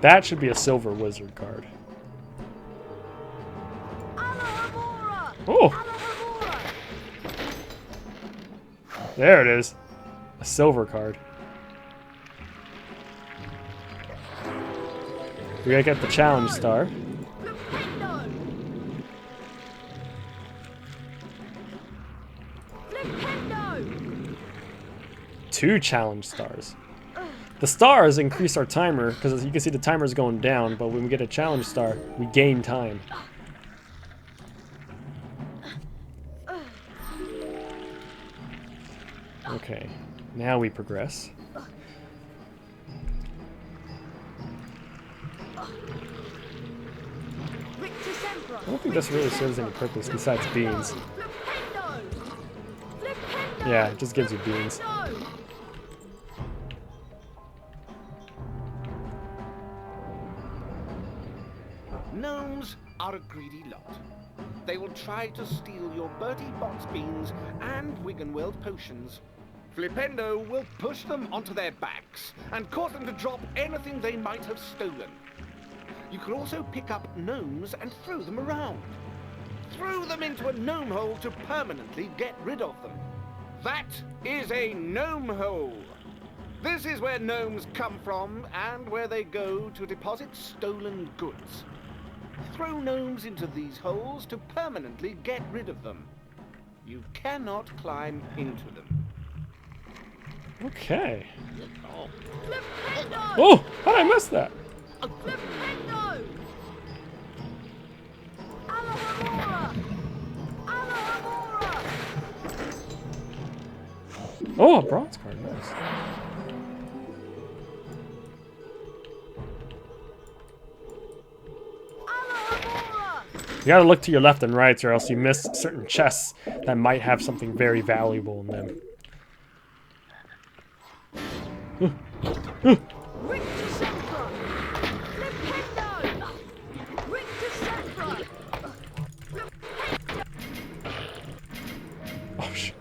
That should be a silver wizard card. Oh! There it is. A silver card. We gotta get the challenge star. Two challenge stars. The stars increase our timer, because as you can see the timer's going down, but when we get a challenge star, we gain time. Okay, now we progress. I don't think this really serves any purpose besides beans. Yeah, it just gives you beans. Gnomes are a greedy lot. They will try to steal your Bertie Bott's beans and Wiggenweld potions. Flipendo will push them onto their backs and cause them to drop anything they might have stolen. You can also pick up gnomes and throw them around. Throw them into a gnome hole to permanently get rid of them. That is a gnome hole. This is where gnomes come from and where they go to deposit stolen goods. Throw gnomes into these holes to permanently get rid of them. You cannot climb into them. Okay. Oh, how did I miss that? Flipendo! Alohomora! Alohomora! Oh, a bronze card, nice. You gotta look to your left and right, or else you miss certain chests that might have something very valuable in them. Oh shit.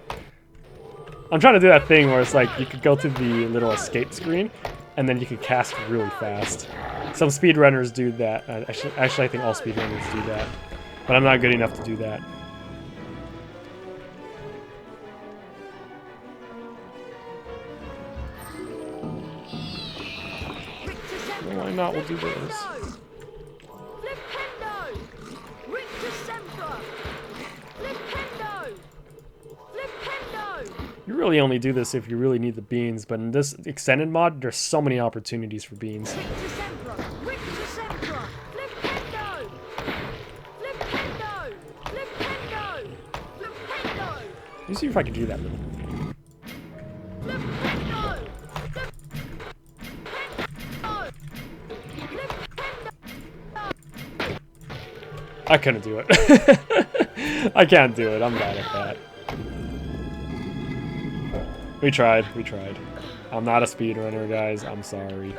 I'm trying to do that thing where it's like you could go to the little escape screen and then you could cast really fast. Some speedrunners do that. Actually, I think all speedrunners do that. But I'm not good enough to do that. Well, why not? We'll do this. You really only do this if you really need the beans, but in this extended mod, there's so many opportunities for beans. Let me see if I can do that little. I couldn't do it. I can't do it. I'm bad at that. We tried. I'm not a speedrunner, guys. I'm sorry.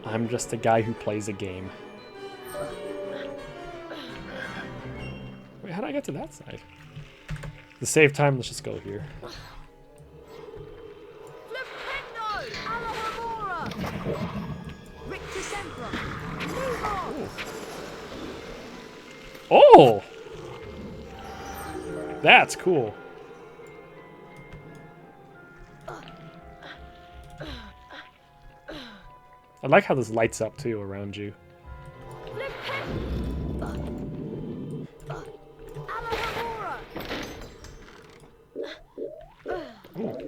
I'm just a guy who plays a game. Wait, how did I get to that side? To save time, let's just go here. Oh! That's cool. I like how this lights up too around you. Ooh.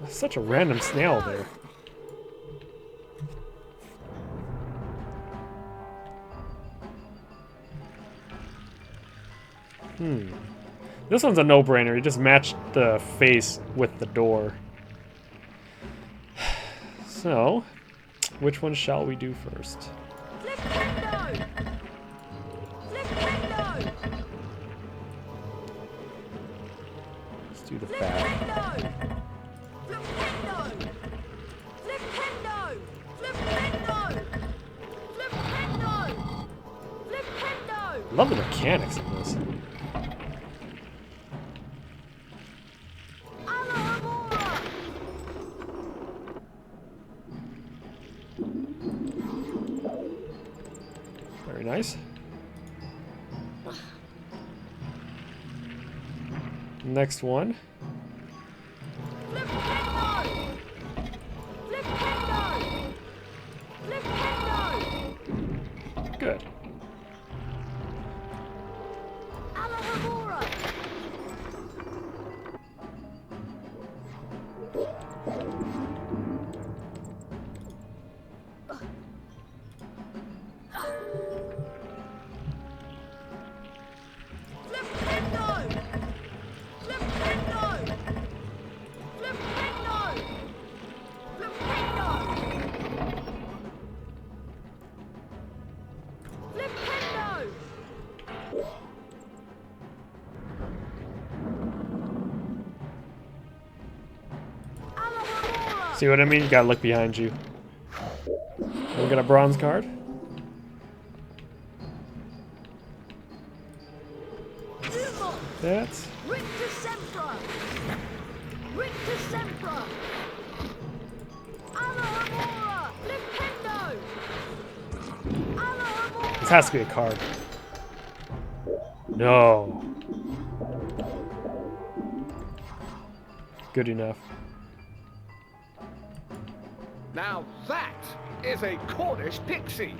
That's such a random snail there. This one's a no-brainer. You just match the face with the door. So, which one shall we do first? Let's do the fat. Love the mechanics of this. Very nice. Next one. Good. See what I mean? You gotta look behind you. We got a bronze card. That's... This has to be a card. No. Good enough. Now that is a Cornish pixie.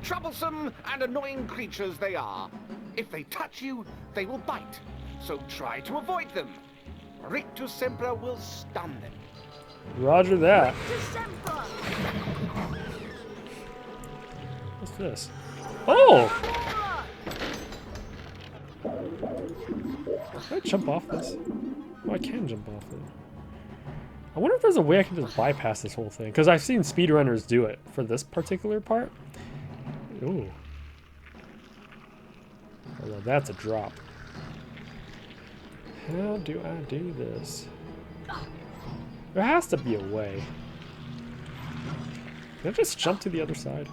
Troublesome and annoying creatures they are. If they touch you, they will bite. So try to avoid them. Rictus Sempra will stun them. Roger that. What's this? Oh! Can I jump off this? Oh, I can jump off it. I wonder if there's a way I can just bypass this whole thing. Because I've seen speedrunners do it for this particular part. Ooh. Although that's a drop. How do I do this? There has to be a way. Can I just jump to the other side?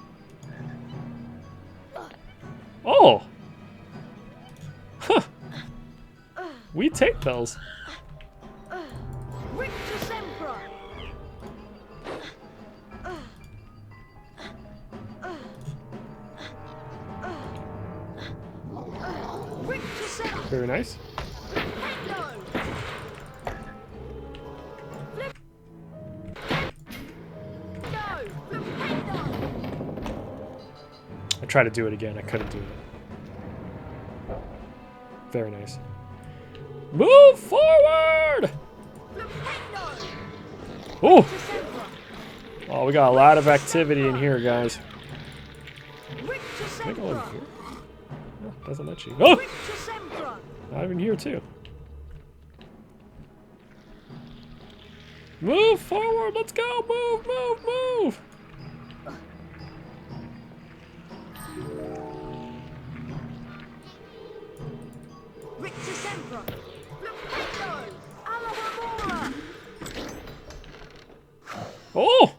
Oh! Huh! We take those. Very nice. I tried to do it again. I couldn't do it. Very nice. Move forward! Oh! Oh, we got a lot of activity in here, guys. Can I go in here? No, doesn't let you. Oh! Not even here, too. Move forward! Let's go! Move, move, move! Oh!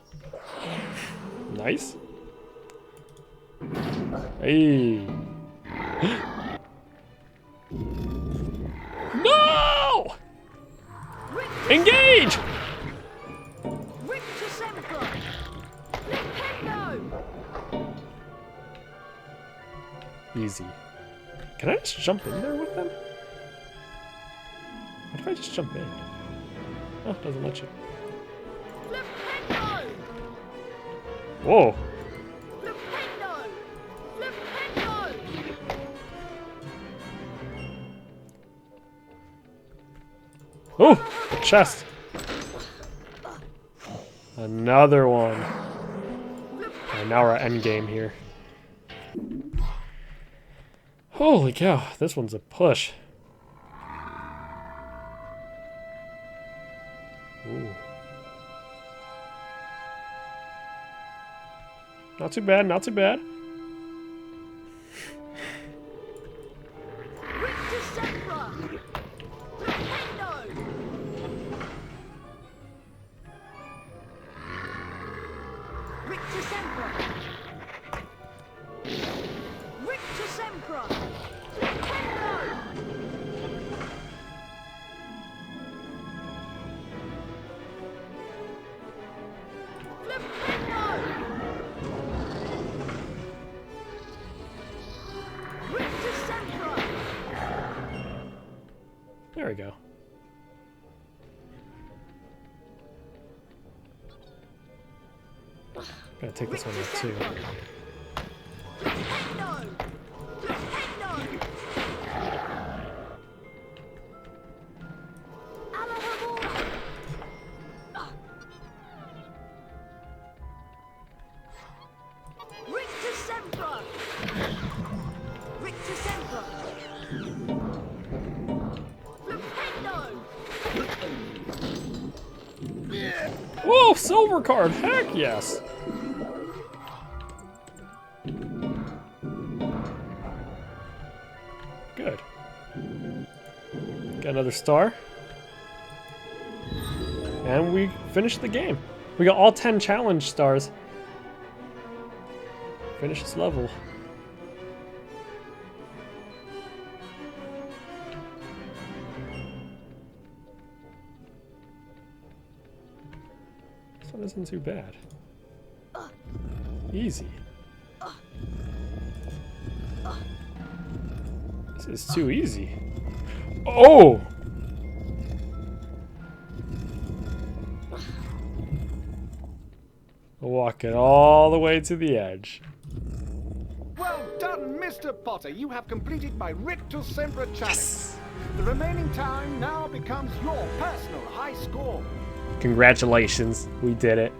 Nice. Hey. No! Engage! Easy. Can I just jump in there with them? What if I just jump in? Oh, it doesn't let you. Whoa. Oh, a chest. Another one. And now we're at endgame here. Holy cow, this one's a push. Ooh. Not too bad, not too bad. There we go. Gotta take this one out too. Whoa, silver card! Heck yes! Good. Got another star. And we finished the game. We got all 10 challenge stars. Finish this level. This one isn't too bad. Easy. This is too easy. Oh! Walk it all the way to the edge. Well done, Mr. Potter. You have completed my Rictus Sempra challenge. Yes. The remaining time now becomes your personal high score. Congratulations, we did it.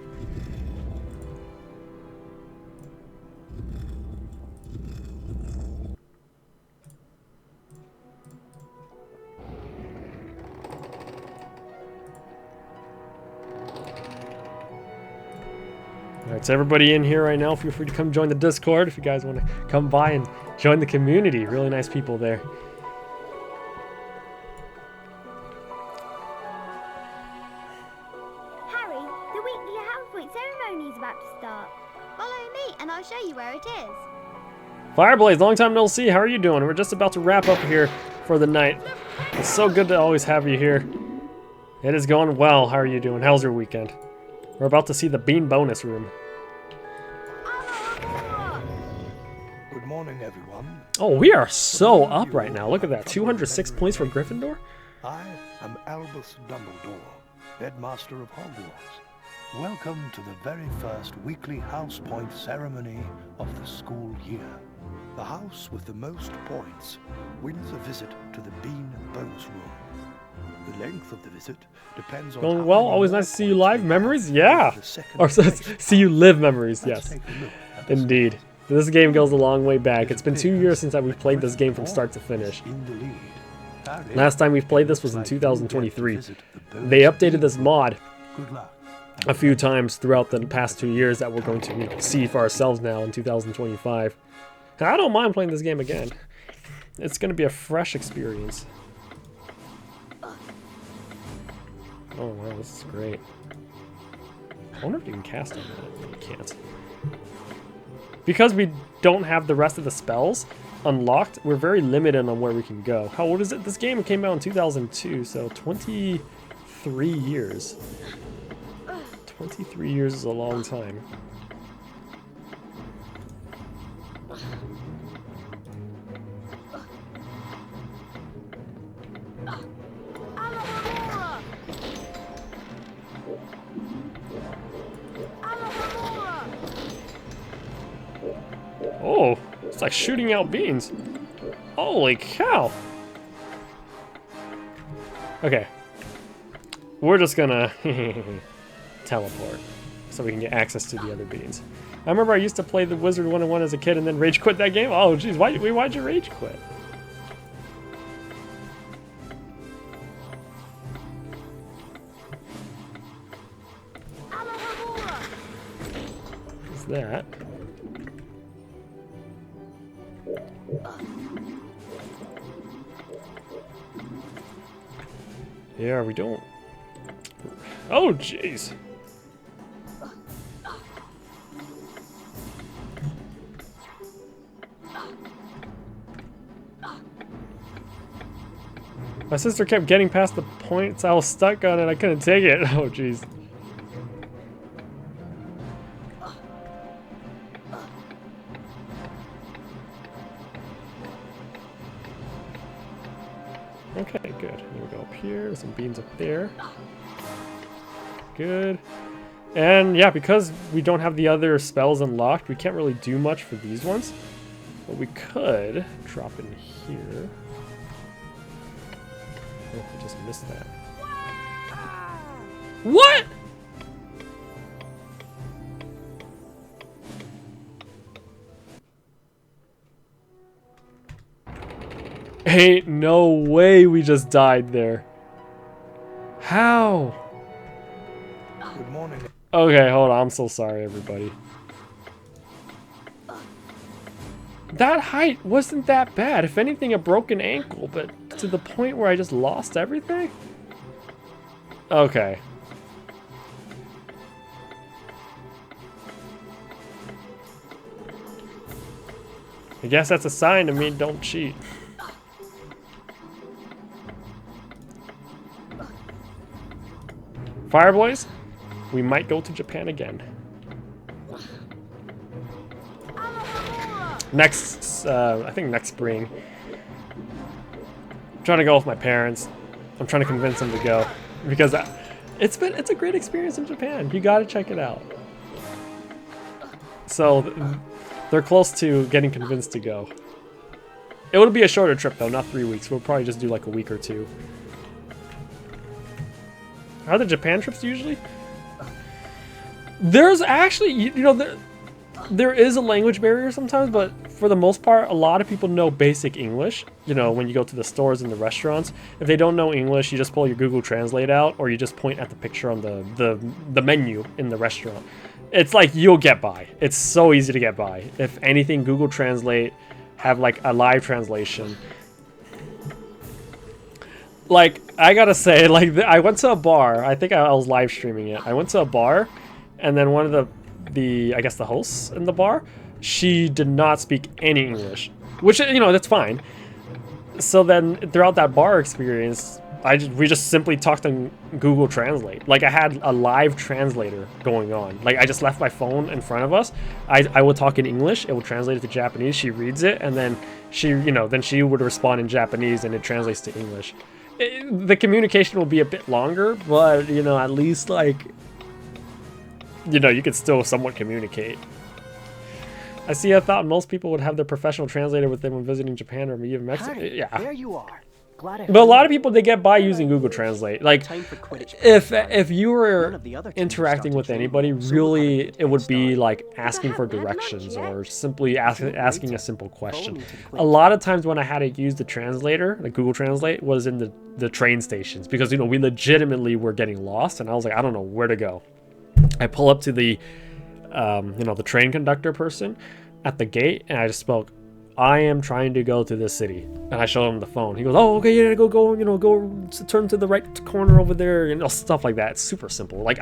Alright, so everybody in here right now, feel free to come join the Discord if you guys want to come by and join the community. Really nice people there. Harry, the weekly House Point ceremony is about to start. Follow me and I'll show you where it is. Fireblaze, long time no see. How are you doing? We're just about to wrap up here for the night. It's so good to always have you here. It is going well. How are you doing? How's your weekend? We're about to see the Bean bonus room. Good morning, everyone. Oh, we are so up right now. Look at that. 206 points for Gryffindor. I am Albus Dumbledore, Headmaster of Hogwarts. Welcome to the very first weekly House Point ceremony of the school year. The house with the most points wins a visit to the Bean bonus room. The length of the visit depends on going well. Always nice to see you live. Memories? Yeah. Or see you live memories. Yes. Indeed. This game goes a long way back. It's been 2 years since we've played this game from start to finish. Last time we've played this was in 2023. They updated this mod a few times throughout the past 2 years that we're going to see for ourselves now in 2025. And I don't mind playing this game again. It's going to be a fresh experience. Oh wow, this is great. I wonder if you can cast on that. You can't. Because we don't have the rest of the spells unlocked, we're very limited on where we can go. How old is it? This game came out in 2002, so 23 years. 23 years is a long time. Oh, it's like shooting out beans. Holy cow. Okay. We're just gonna teleport so we can get access to the other beans. I remember I used to play the Wizard 101 as a kid and then rage quit that game. Oh jeez, why'd you rage quit? What's that? Yeah, we don't. Oh, jeez. My sister kept getting past the points I was stuck on and I couldn't take it. Oh, jeez. Okay, good. We'll go up here. There's some beans up there. Good. And yeah, because we don't have the other spells unlocked, we can't really do much for these ones. But we could drop in here. Oh, I just missed that. What? Ain't no way we just died there. How? Good morning. Okay, hold on. I'm so sorry, everybody. That height wasn't that bad. If anything, a broken ankle, but to the point where I just lost everything? Okay. I guess that's a sign to me, don't cheat. Fireboys, we might go to Japan again. Next, I think next spring. I'm trying to go with my parents. I'm trying to convince them to go because it's a great experience in Japan. You got to check it out. So they're close to getting convinced to go. It would be a shorter trip though, not 3 weeks. We'll probably just do like a week or two. How are the Japan trips usually? There's actually, you know, there is a language barrier sometimes, but for the most part, a lot of people know basic English. You know, when you go to the stores and the restaurants, if they don't know English, you just pull your Google Translate out, or you just point at the picture on the menu in the restaurant. It's like you'll get by. It's so easy to get by. If anything, Google Translate have like a live translation. Like, I gotta say, like, I went to a bar. I think I was live streaming it. I went to a bar, and then one of the I guess the hosts in the bar, she did not speak any English, which, you know, that's fine. So then throughout that bar experience, we just simply talked on Google Translate. Like, I had a live translator going on. Like, I just left my phone in front of us. I would talk in English, it would translate it to Japanese, she reads it, and then she would respond in Japanese and it translates to English. The communication will be a bit longer, but, you know, at least, like, you know, you could still somewhat communicate. I thought most people would have their professional translator with them when visiting Japan or even Mexico. Harry, yeah. There you are. Glad But a lot of people, they get by using Google Translate. Like, if you were interacting with anybody, really, it would be like asking for directions or simply asking a simple question. A lot of times when I had to use the translator, like Google Translate, was in the train stations because, you know, we legitimately were getting lost, and I was like, I don't know where to go. I pull up to the, you know, the train conductor person at the gate, and I just spoke, I am trying to go to this city. And I show him the phone. He goes, oh, okay, yeah, go, you know, go turn to the right corner over there, and stuff like that. It's super simple. Like,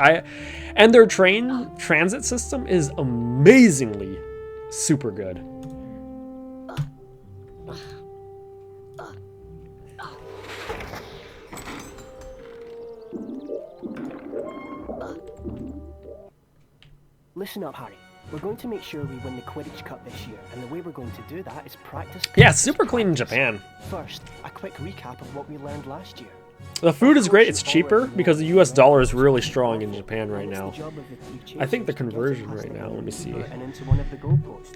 and their train transit system is amazingly super good. Listen up, Harry. We're going to make sure we win the Quidditch Cup this year, and the way we're going to do that is practice. Yeah, it's super clean in Japan. First, a quick recap of what we learned last year. The food is great. It's cheaper because the US dollar is really strong in Japan right now. I think the conversion right now, let me see.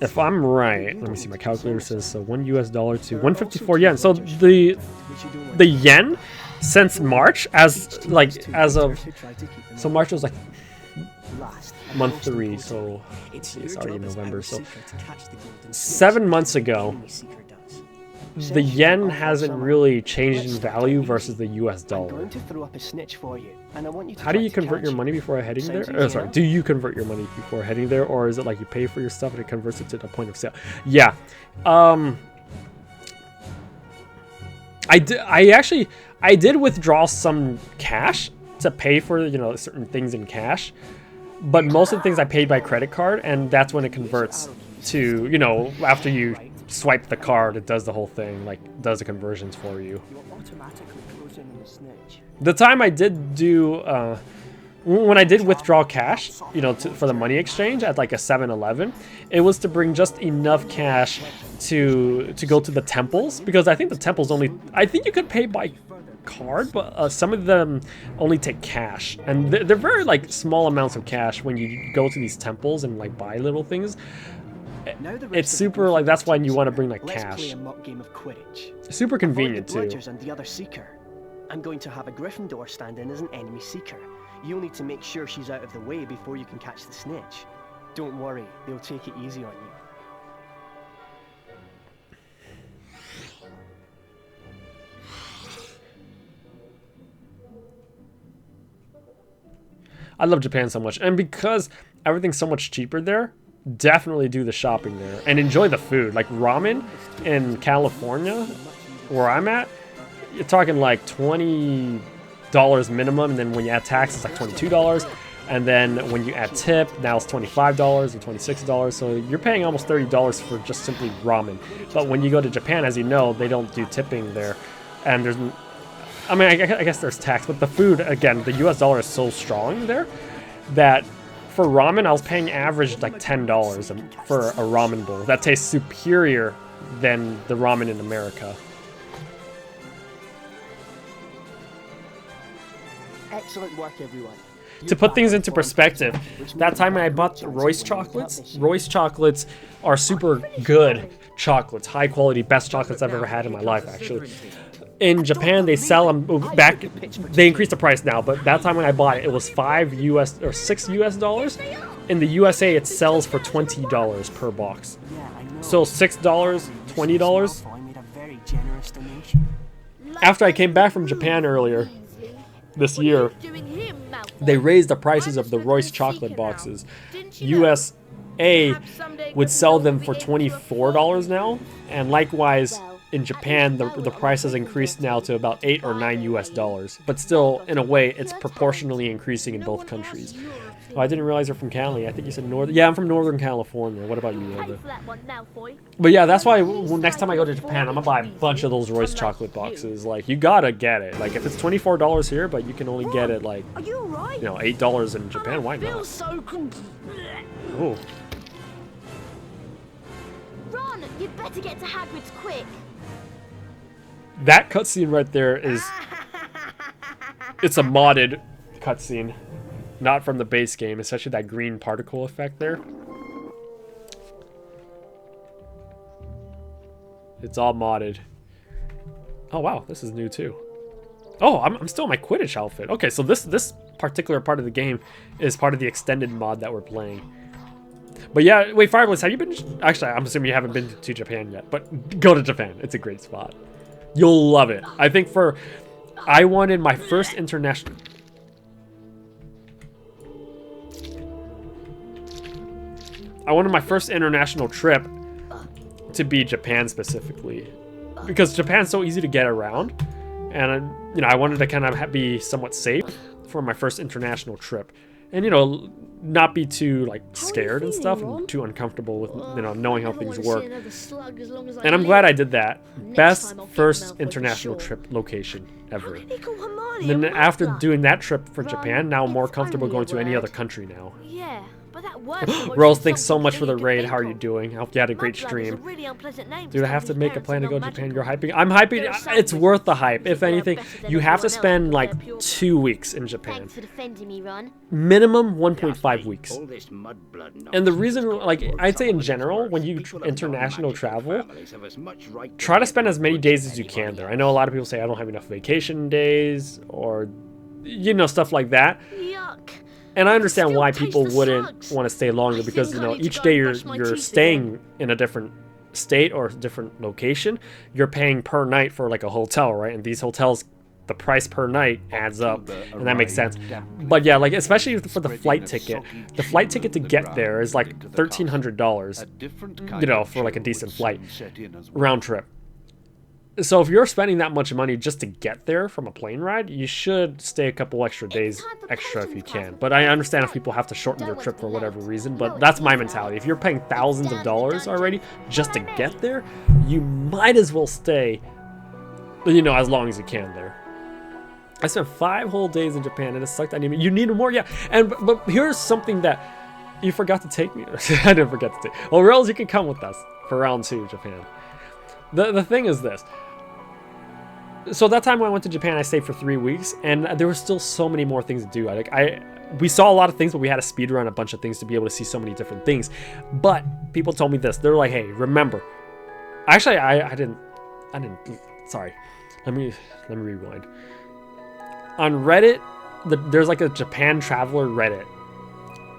If I'm right, let me see, my calculator says so $1 US to 154 yen. So the yen since March, so March was like month 3, so it's already November. So 7 months ago, the yen hasn't really changed in value versus the US dollar. How do you convert your money before heading there? Oh, sorry, do you convert your money before heading there, or is it like you pay for your stuff and it converts it to the point of sale? Yeah. I did withdraw some cash to pay for, you know, certain things in cash. But most of the things I paid by credit card, and that's when it converts to, you know, after you swipe the card, it does the whole thing, like does the conversions for you. The time I did do, when I did withdraw cash, you know, for the money exchange at like a 7-Eleven, it was to bring just enough cash to go to the temples, because I think the temples I think you could pay by card, but some of them only take cash, and they're very like small amounts of cash when you go to these temples and like buy little things. It's super, like, that's why you want to bring like cash. Super convenient too. And the other seeker. I'm going to have a Gryffindor stand in as an enemy seeker. You'll need to make sure she's out of the way before you can catch the snitch. Don't worry, they'll take it easy on you. I love Japan so much, and because everything's so much cheaper there, definitely do the shopping there and enjoy the food. Like ramen in California, where I'm at, you're talking like $20 minimum, and then when you add tax, it's like $22. And then when you add tip, now it's $25 or $26. So you're paying almost $30 for just simply ramen. But when you go to Japan, as you know, they don't do tipping there. And there's, I mean, I guess there's tax, but the food, again, the US dollar is so strong there that for ramen, I was paying average like $10 for a ramen bowl. That tastes superior than the ramen in America. Excellent work, everyone. To put things into perspective, that time when I bought the Royce chocolates are super good chocolates, high quality, best chocolates I've ever had in my life, actually. In Japan, they sell them back, they increased the price now, but that time when I bought it, it was $6 US. In the USA, it sells for $20 per box. So $6, $20. After I came back from Japan earlier this year, they raised the prices of the Royce chocolate boxes. USA would sell them for $24 now, and likewise in Japan the price has increased now to about $8 or $9 US. But still, in a way, it's proportionally increasing in both countries. Oh, I didn't realize you're from Cali. I think you said Northern. Yeah, I'm from Northern California. What about you, Olga? But yeah, that's why next time I go to Japan, I'm gonna buy a bunch of those Royce chocolate boxes. Like, you gotta get it. Like, if it's $24 here, but you can only get it like, $8 in Japan, why not? Oh. Ron, you'd better get to Hagrid's quick. That cutscene right there is, it's a modded cutscene. Not from the base game, especially that green particle effect there. It's all modded. Oh wow, this is new too. Oh, I'm still in my Quidditch outfit. Okay, so this particular part of the game is part of the extended mod that we're playing. But yeah, wait, Firebliss, have you been? Actually, I'm assuming you haven't been to Japan yet, but go to Japan. It's a great spot. You'll love it. I think I wanted my first international. I wanted my first international trip to be Japan specifically, because Japan's so easy to get around, and I wanted to kind of be somewhat safe for my first international trip, and not be too like scared and stuff, and too uncomfortable with knowing how things work. And I'm glad I did that. Best first international trip location ever. And then after doing that trip for Japan, now I'm more comfortable going to any other country now. Yeah. But that works. Rose, thanks so much for the raid. How are you doing? I hope you had a great stream. Dude, I have to make a plan to go to Japan. You're hyping. I'm hyping. It's worth the hype. If anything, you have to spend like 2 weeks in Japan. Thanks for defending me, Ron. Minimum 1.5 weeks. And the reason, like, I'd say in general, when you international travel, try to spend as many days as you can there. I know a lot of people say I don't have enough vacation days, or stuff like that. Yuck. And I understand why people wouldn't want to stay longer, because each day you're staying in a different state or different location. You're paying per night for like a hotel, right? And these hotels, the price per night adds up, and that makes sense. But yeah, like especially for the flight ticket to get there is like $1,300, for like a decent flight round trip. So if you're spending that much money just to get there from a plane ride, you should stay a couple extra days extra if you can. But I understand if people have to shorten their trip for whatever reason, but that's my mentality. If you're paying thousands of dollars already just to get there, you might as well stay, as long as you can there. I spent 5 whole days in Japan and it sucked. You need more, yeah. But here's something that you forgot to take me. I didn't forget to take. Well, Rails, you can come with us for round 2 Japan. The thing is this. So that time when I went to Japan, I stayed for 3 weeks, and there were still so many more things to do. We saw a lot of things, but we had to speed run a bunch of things to be able to see so many different things. But people told me this. They're like, hey, remember. Actually, I didn't. Sorry. Let me rewind. On Reddit, there's like a Japan traveler Reddit,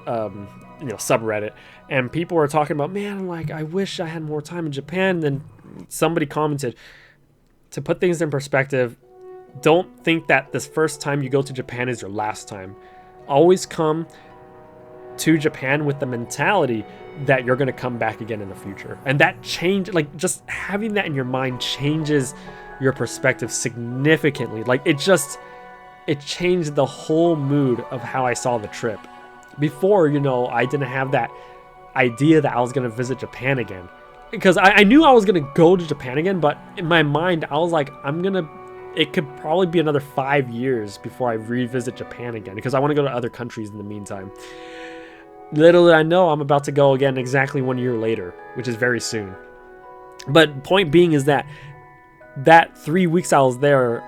subreddit, and people were talking about, man, like, I wish I had more time in Japan. Then somebody commented, to put things in perspective, don't think that this first time you go to Japan is your last time. Always come to Japan with the mentality that you're going to come back again in the future. And that change, like, just having that in your mind changes your perspective significantly. Like, it changed the whole mood of how I saw the trip. before, you know, I didn't have that idea that I was going to visit Japan again. Because I knew I was going to go to Japan again, but in my mind, I was like, it could probably be another 5 years before I revisit Japan again, because I want to go to other countries in the meantime. Little did I know, I'm about to go again exactly 1 year later, which is very soon. But point being is that 3 weeks I was there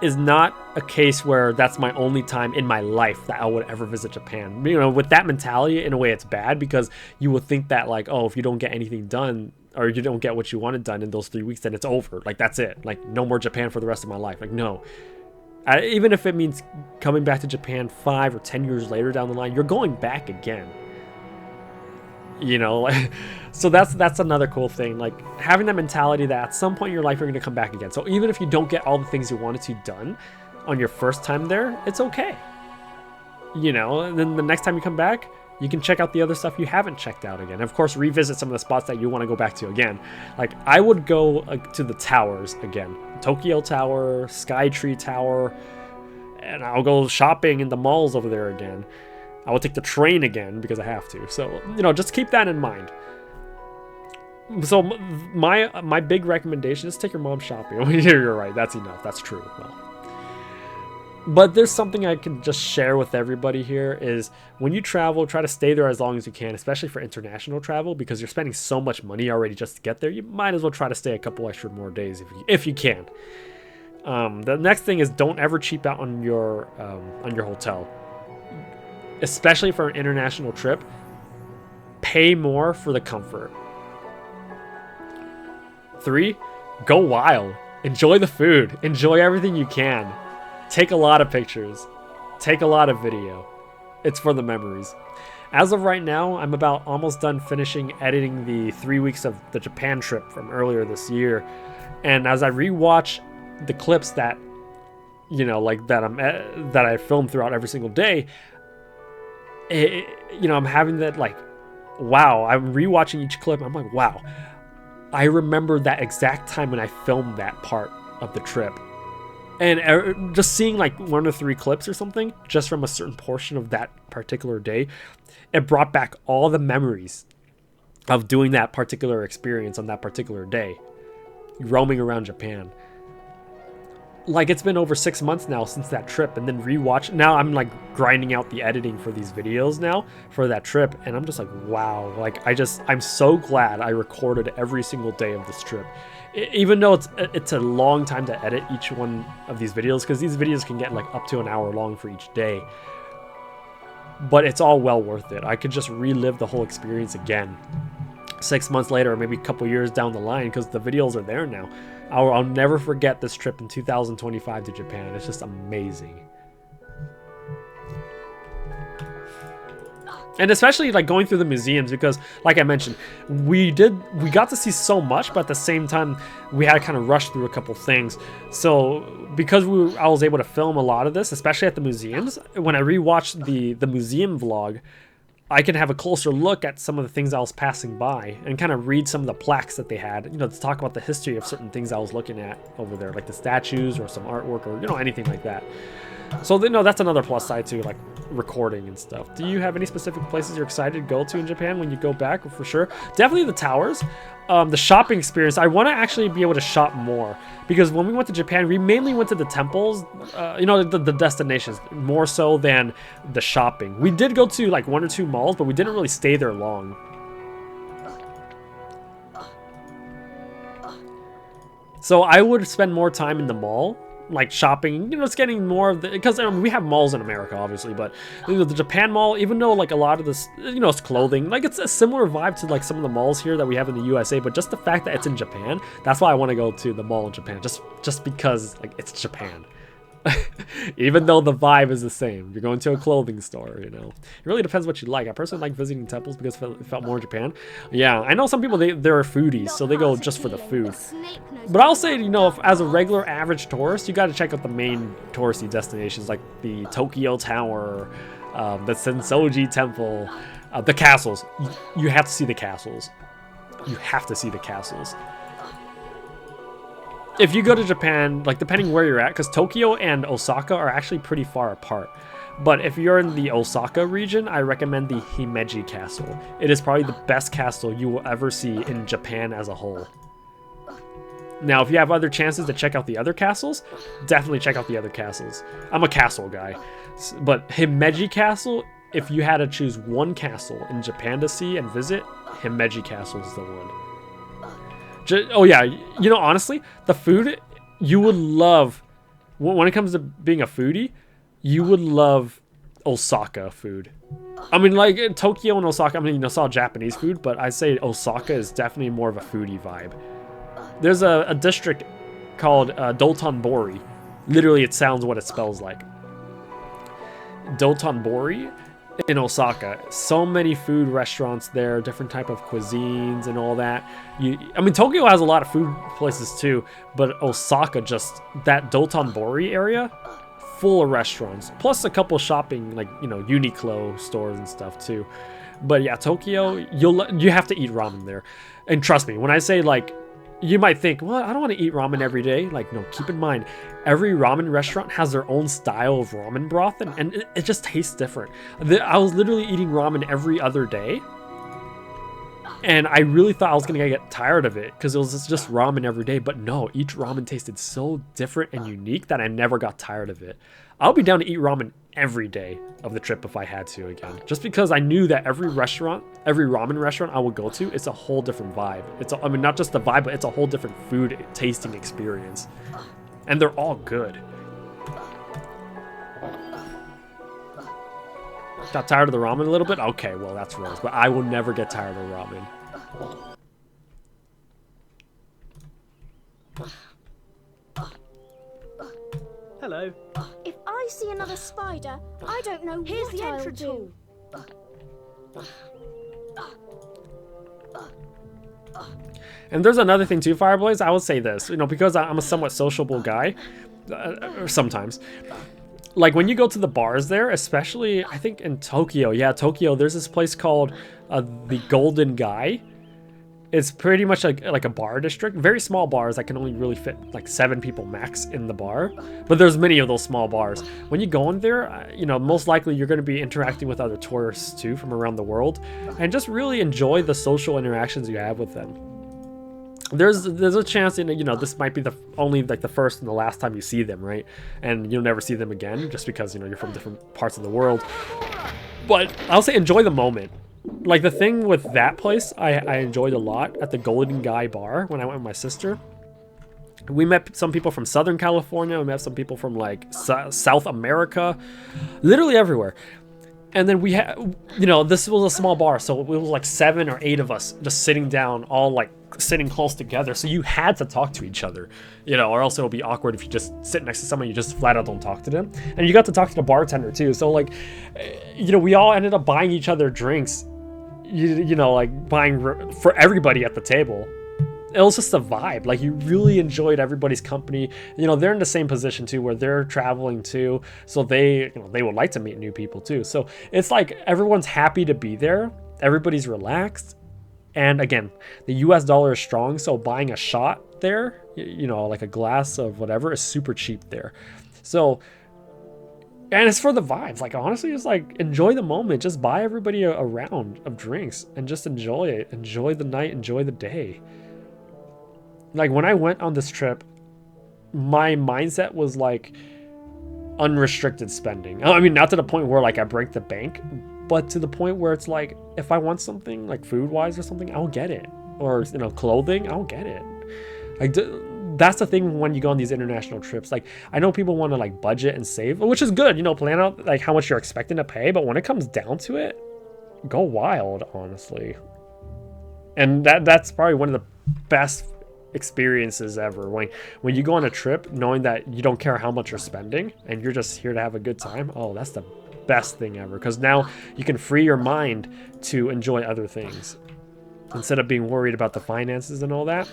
is not a case where that's my only time in my life that I would ever visit Japan. You know, with that mentality, in a way it's bad, because you would think that like, oh, if you don't get anything done, or you don't get what you wanted done in those 3 weeks, then it's over. Like, that's it. Like, no more Japan for the rest of my life. Like, no. Even if it means coming back to Japan 5 or 10 years later down the line, you're going back again. You know, so that's another cool thing. Like, having that mentality that at some point in your life you're going to come back again. So even if you don't get all the things you wanted to done on your first time there, it's okay. You know, and then the next time you come back, you can check out the other stuff you haven't checked out again. And of course, revisit some of the spots that you want to go back to again. Like, I would go to the towers again. Tokyo Tower, Skytree Tower, and I'll go shopping in the malls over there again. I will take the train again because I have to. So, you know, just keep that in mind. So my big recommendation is take your mom shopping. You're right. That's enough. That's true. Well, but there's something I can just share with everybody here is when you travel, try to stay there as long as you can, especially for international travel, because you're spending so much money already just to get there. You might as well try to stay a couple extra more days if you can. The next thing is don't ever cheap out on your hotel. Especially for an international trip, pay more for the comfort. 3, go wild. Enjoy the food. Enjoy everything you can. Take a lot of pictures. Take a lot of video. It's for the memories. As of right now, I'm about almost done finishing editing the 3 weeks of the Japan trip from earlier this year. And as I rewatch the clips that, you know, like that I filmed throughout every single day, you know, I'm having that like, wow, I'm rewatching each clip. I'm like, wow, I remember that exact time when I filmed that part of the trip. And just seeing like 1 or 3 clips or something, just from a certain portion of that particular day, it brought back all the memories of doing that particular experience on that particular day, roaming around Japan. Like, it's been over 6 months now since that trip, and then rewatch. Now I'm like grinding out the editing for these videos now for that trip, and I'm just like, wow, like I'm so glad I recorded every single day of this trip. Even though it's a long time to edit each one of these videos, because these videos can get like up to an hour long for each day, but it's all well worth it. I could just relive the whole experience again 6 months later, or maybe a couple years down the line, because the videos are there now. I'll never forget this trip in 2025 to Japan. It's just amazing. And especially like going through the museums, because like I mentioned, we got to see so much, but at the same time we had to kind of rush through a couple things. So because I was able to film a lot of this, especially at the museums, when I rewatched the museum vlog, I can have a closer look at some of the things I was passing by and kind of read some of the plaques that they had, you know, to talk about the history of certain things I was looking at over there, like the statues or some artwork or, you know, anything like that. So, you know, that's another plus side to like recording and stuff. Do you have any specific places you're excited to go to in Japan when you go back? For sure. Definitely the towers. The shopping experience. I want to actually be able to shop more, because when we went to Japan, we mainly went to the temples, you know, the destinations, more so than the shopping. We did go to like 1 or 2 malls, but we didn't really stay there long. So I would spend more time in the mall, like shopping, you know, it's getting more of the, because we have malls in America obviously, but you know, the Japan mall, even though like a lot of this, you know, it's clothing, like it's a similar vibe to like some of the malls here that we have in the USA, but just the fact that it's in Japan, that's why I want to go to the mall in Japan, just because like it's Japan. Even though the vibe is the same, you're going to a clothing store, you know. It really depends what you like. I personally like visiting temples because it felt more Japan. Yeah, I know some people, they're foodies, so they go just for the food. But I'll say, you know, as a regular average tourist, you got to check out the main touristy destinations like the Tokyo Tower, the Sensoji Temple, the castles. You have to see the castles. You have to see the castles. if you go to Japan, like depending where you're at, because Tokyo and Osaka are actually pretty far apart. But if you're in the Osaka region, I recommend the Himeji Castle. It is probably the best castle you will ever see in Japan as a whole. Now, if you have other chances to check out the other castles, definitely check out the other castles. I'm a castle guy. But Himeji Castle, if you had to choose one castle in Japan to see and visit, Himeji Castle is the one. Oh yeah, you know, honestly, the food, you would love, when it comes to being a foodie, you would love Osaka food. I mean, like, Tokyo and Osaka, I mean, you know, saw Japanese food, but I'd say Osaka is definitely more of a foodie vibe. There's a district called Dotonbori. Literally, it sounds what it spells like. Dotonbori in Osaka. So many food restaurants there, different type of cuisines and all that. I mean, Tokyo has a lot of food places too, but Osaka, just that Dotonbori area, full of restaurants, plus a couple shopping, like, you know, Uniqlo stores and stuff too. But yeah, Tokyo, you have to eat ramen there. And trust me, when I say, like, you might think, well, I don't want to eat ramen every day. Like, no, keep in mind, every ramen restaurant has their own style of ramen broth, and it just tastes different. I was literally eating ramen every other day, and I really thought I was going to get tired of it because it was just ramen every day. But no, each ramen tasted so different and unique that I never got tired of it. I'll be down to eat ramen every day of the trip if I had to again. Just because I knew that every ramen restaurant I would go to, it's a whole different vibe. I mean, not just the vibe, but it's a whole different food tasting experience. And they're all good. Got tired of the ramen a little bit? Okay, well, that's Rose. But I will never get tired of ramen. Hello. If I see another spider, I don't know Here's what the I'll entrance do. And there's another thing too, Fireblaze. I would say this, you know, because I'm a somewhat sociable guy, sometimes. Like, when you go to the bars there, especially, I think in Tokyo, yeah, Tokyo, there's this place called the Golden Guy. It's pretty much like a bar district. Very small bars that can only really fit like 7 people max in the bar. But there's many of those small bars. When you go in there, you know, most likely you're going to be interacting with other tourists too from around the world. And just really enjoy the social interactions you have with them. There's a chance, you know, this might be only like the first and the last time you see them, right? And you'll never see them again just because, you know, you're from different parts of the world. But I'll say enjoy the moment. Like, the thing with that place I enjoyed a lot at the Golden Guy bar when I went with my sister. We met some people from Southern California. We met some people from like South America, literally everywhere. And then we had, you know, this was a small bar, so it was like 7 or 8 of us just sitting down, all like sitting close together. So you had to talk to each other, you know, or else it would be awkward if you just sit next to someone, you just flat out don't talk to them. And you got to talk to the bartender too. So like, you know, we all ended up buying each other drinks, you know, like buying for everybody at the table. It was just a vibe. Like, you really enjoyed everybody's company. You know, they're in the same position too, where they're traveling too, so they would like to meet new people too. So it's like everyone's happy to be there. Everybody's relaxed, and again, the US dollar is strong, so buying a shot there, you know, like a glass of whatever, is super cheap there. So, and it's for the vibes. Like, honestly, just like enjoy the moment. Just buy everybody a round of drinks and just enjoy it. Enjoy the night. Enjoy the day. Like, when I went on this trip, my mindset was like unrestricted spending. I mean, not to the point where like I break the bank, but to the point where it's like, if I want something like food-wise or something, I'll get it. Or, you know, clothing, I'll get it. Like, that's the thing when you go on these international trips. Like, I know people want to like budget and save, which is good, you know, plan out like how much you're expecting to pay, but when it comes down to it, go wild, honestly. And that's probably one of the best experiences ever, when you go on a trip knowing that you don't care how much you're spending and you're just here to have a good time. Oh, that's the best thing ever, because now you can free your mind to enjoy other things instead of being worried about the finances and all that.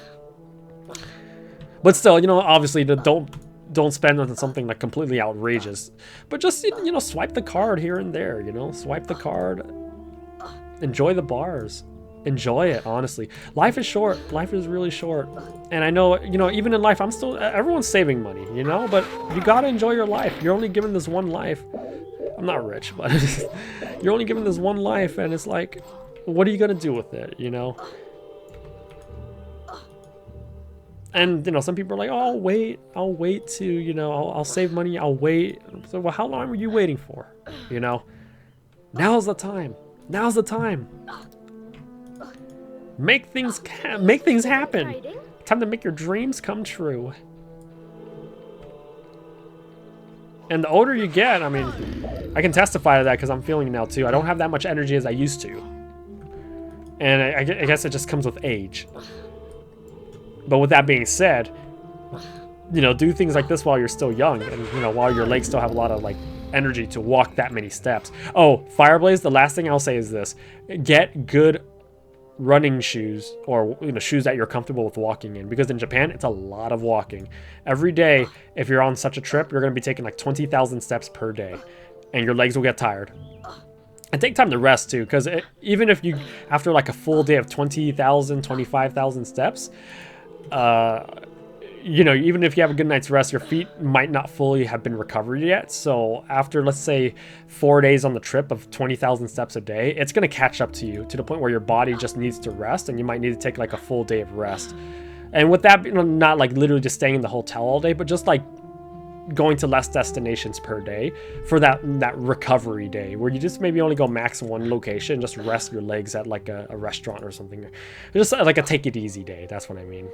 But still, you know, obviously don't spend on something like completely outrageous, but just, you know, swipe the card here and there, you know, swipe the card, enjoy the bars. enjoy it, honestly. Life is short. Life is really short. And I know, you know, even in life, everyone's saving money, you know, but you gotta enjoy your life. You're only given this one life. I'm not rich, but you're only given this one life, and it's like, what are you gonna do with it, you know? And, you know, some people are like, oh, I'll wait to, you know, I'll save money, I'll wait. So, well, how long were you waiting for, you know? Now's the time. Now's the time. Make things happen. Time to make your dreams come true. And the older you get, I mean, I can testify to that because I'm feeling it now too. I don't have that much energy as I used to. And I guess it just comes with age. But with that being said, you know, do things like this while you're still young, and, you know, while your legs still have a lot of, like, energy to walk that many steps. Oh, Fireblaze, the last thing I'll say is this. Get good running shoes, or, you know, shoes that you're comfortable with walking in, because in Japan, it's a lot of walking. Every day, if you're on such a trip, you're going to be taking like 20,000 steps per day, and your legs will get tired. And take time to rest too, because even if you, after like a full day of 20,000, 25,000 steps, you know, even if you have a good night's rest, your feet might not fully have been recovered yet. So after, let's say, 4 days on the trip of 20,000 steps a day, it's going to catch up to you to the point where your body just needs to rest, and you might need to take like a full day of rest. And with that, you know, not like literally just staying in the hotel all day, but just like going to less destinations per day for that recovery day, where you just maybe only go max one location, just rest your legs at like a restaurant or something. Just like a take it easy day. That's what I mean.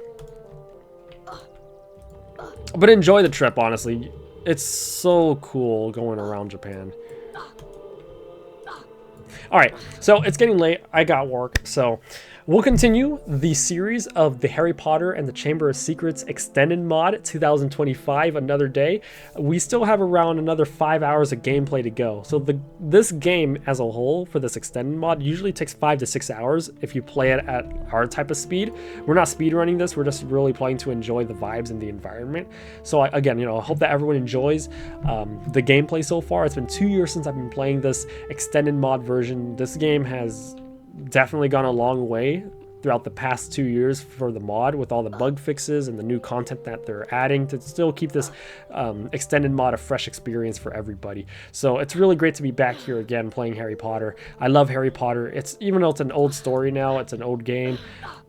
But enjoy the trip, honestly. It's so cool going around Japan. Alright, so it's getting late. I got work, so we'll continue the series of the Harry Potter and the Chamber of Secrets Extended Mod 2025 another day. We still have around another 5 hours of gameplay to go. So this game as a whole for this Extended Mod usually takes 5 to 6 hours if you play it at our type of speed. We're not speedrunning this, we're just really playing to enjoy the vibes and the environment. So again, you know, I hope that everyone enjoys the gameplay so far. It's been 2 years since I've been playing this Extended Mod version. This game has definitely gone a long way throughout the past 2 years for the mod, with all the bug fixes and the new content that they're adding to still keep this extended mod a fresh experience for everybody. So it's really great to be back here again playing Harry Potter. I love Harry Potter. It's, even though it's an old story now, it's an old game,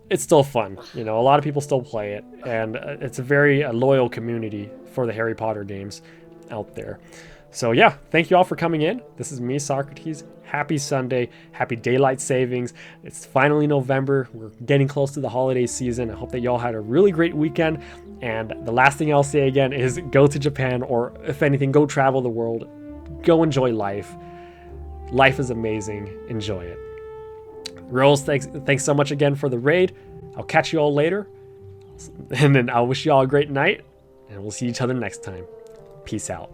it's still fun. You know, a lot of people still play it, and it's a very loyal community for the Harry Potter games out there. So yeah, thank you all for coming in. This is me, Socrates. Happy Sunday, happy daylight savings. It's finally November. We're getting close to the holiday season. I hope that y'all had a really great weekend. And the last thing I'll say again is go to Japan, or if anything, go travel the world. Go enjoy life. Life is amazing. Enjoy it. Rose, thanks so much again for the raid. I'll catch you all later. And then I'll wish you all a great night, and we'll see each other next time. Peace out.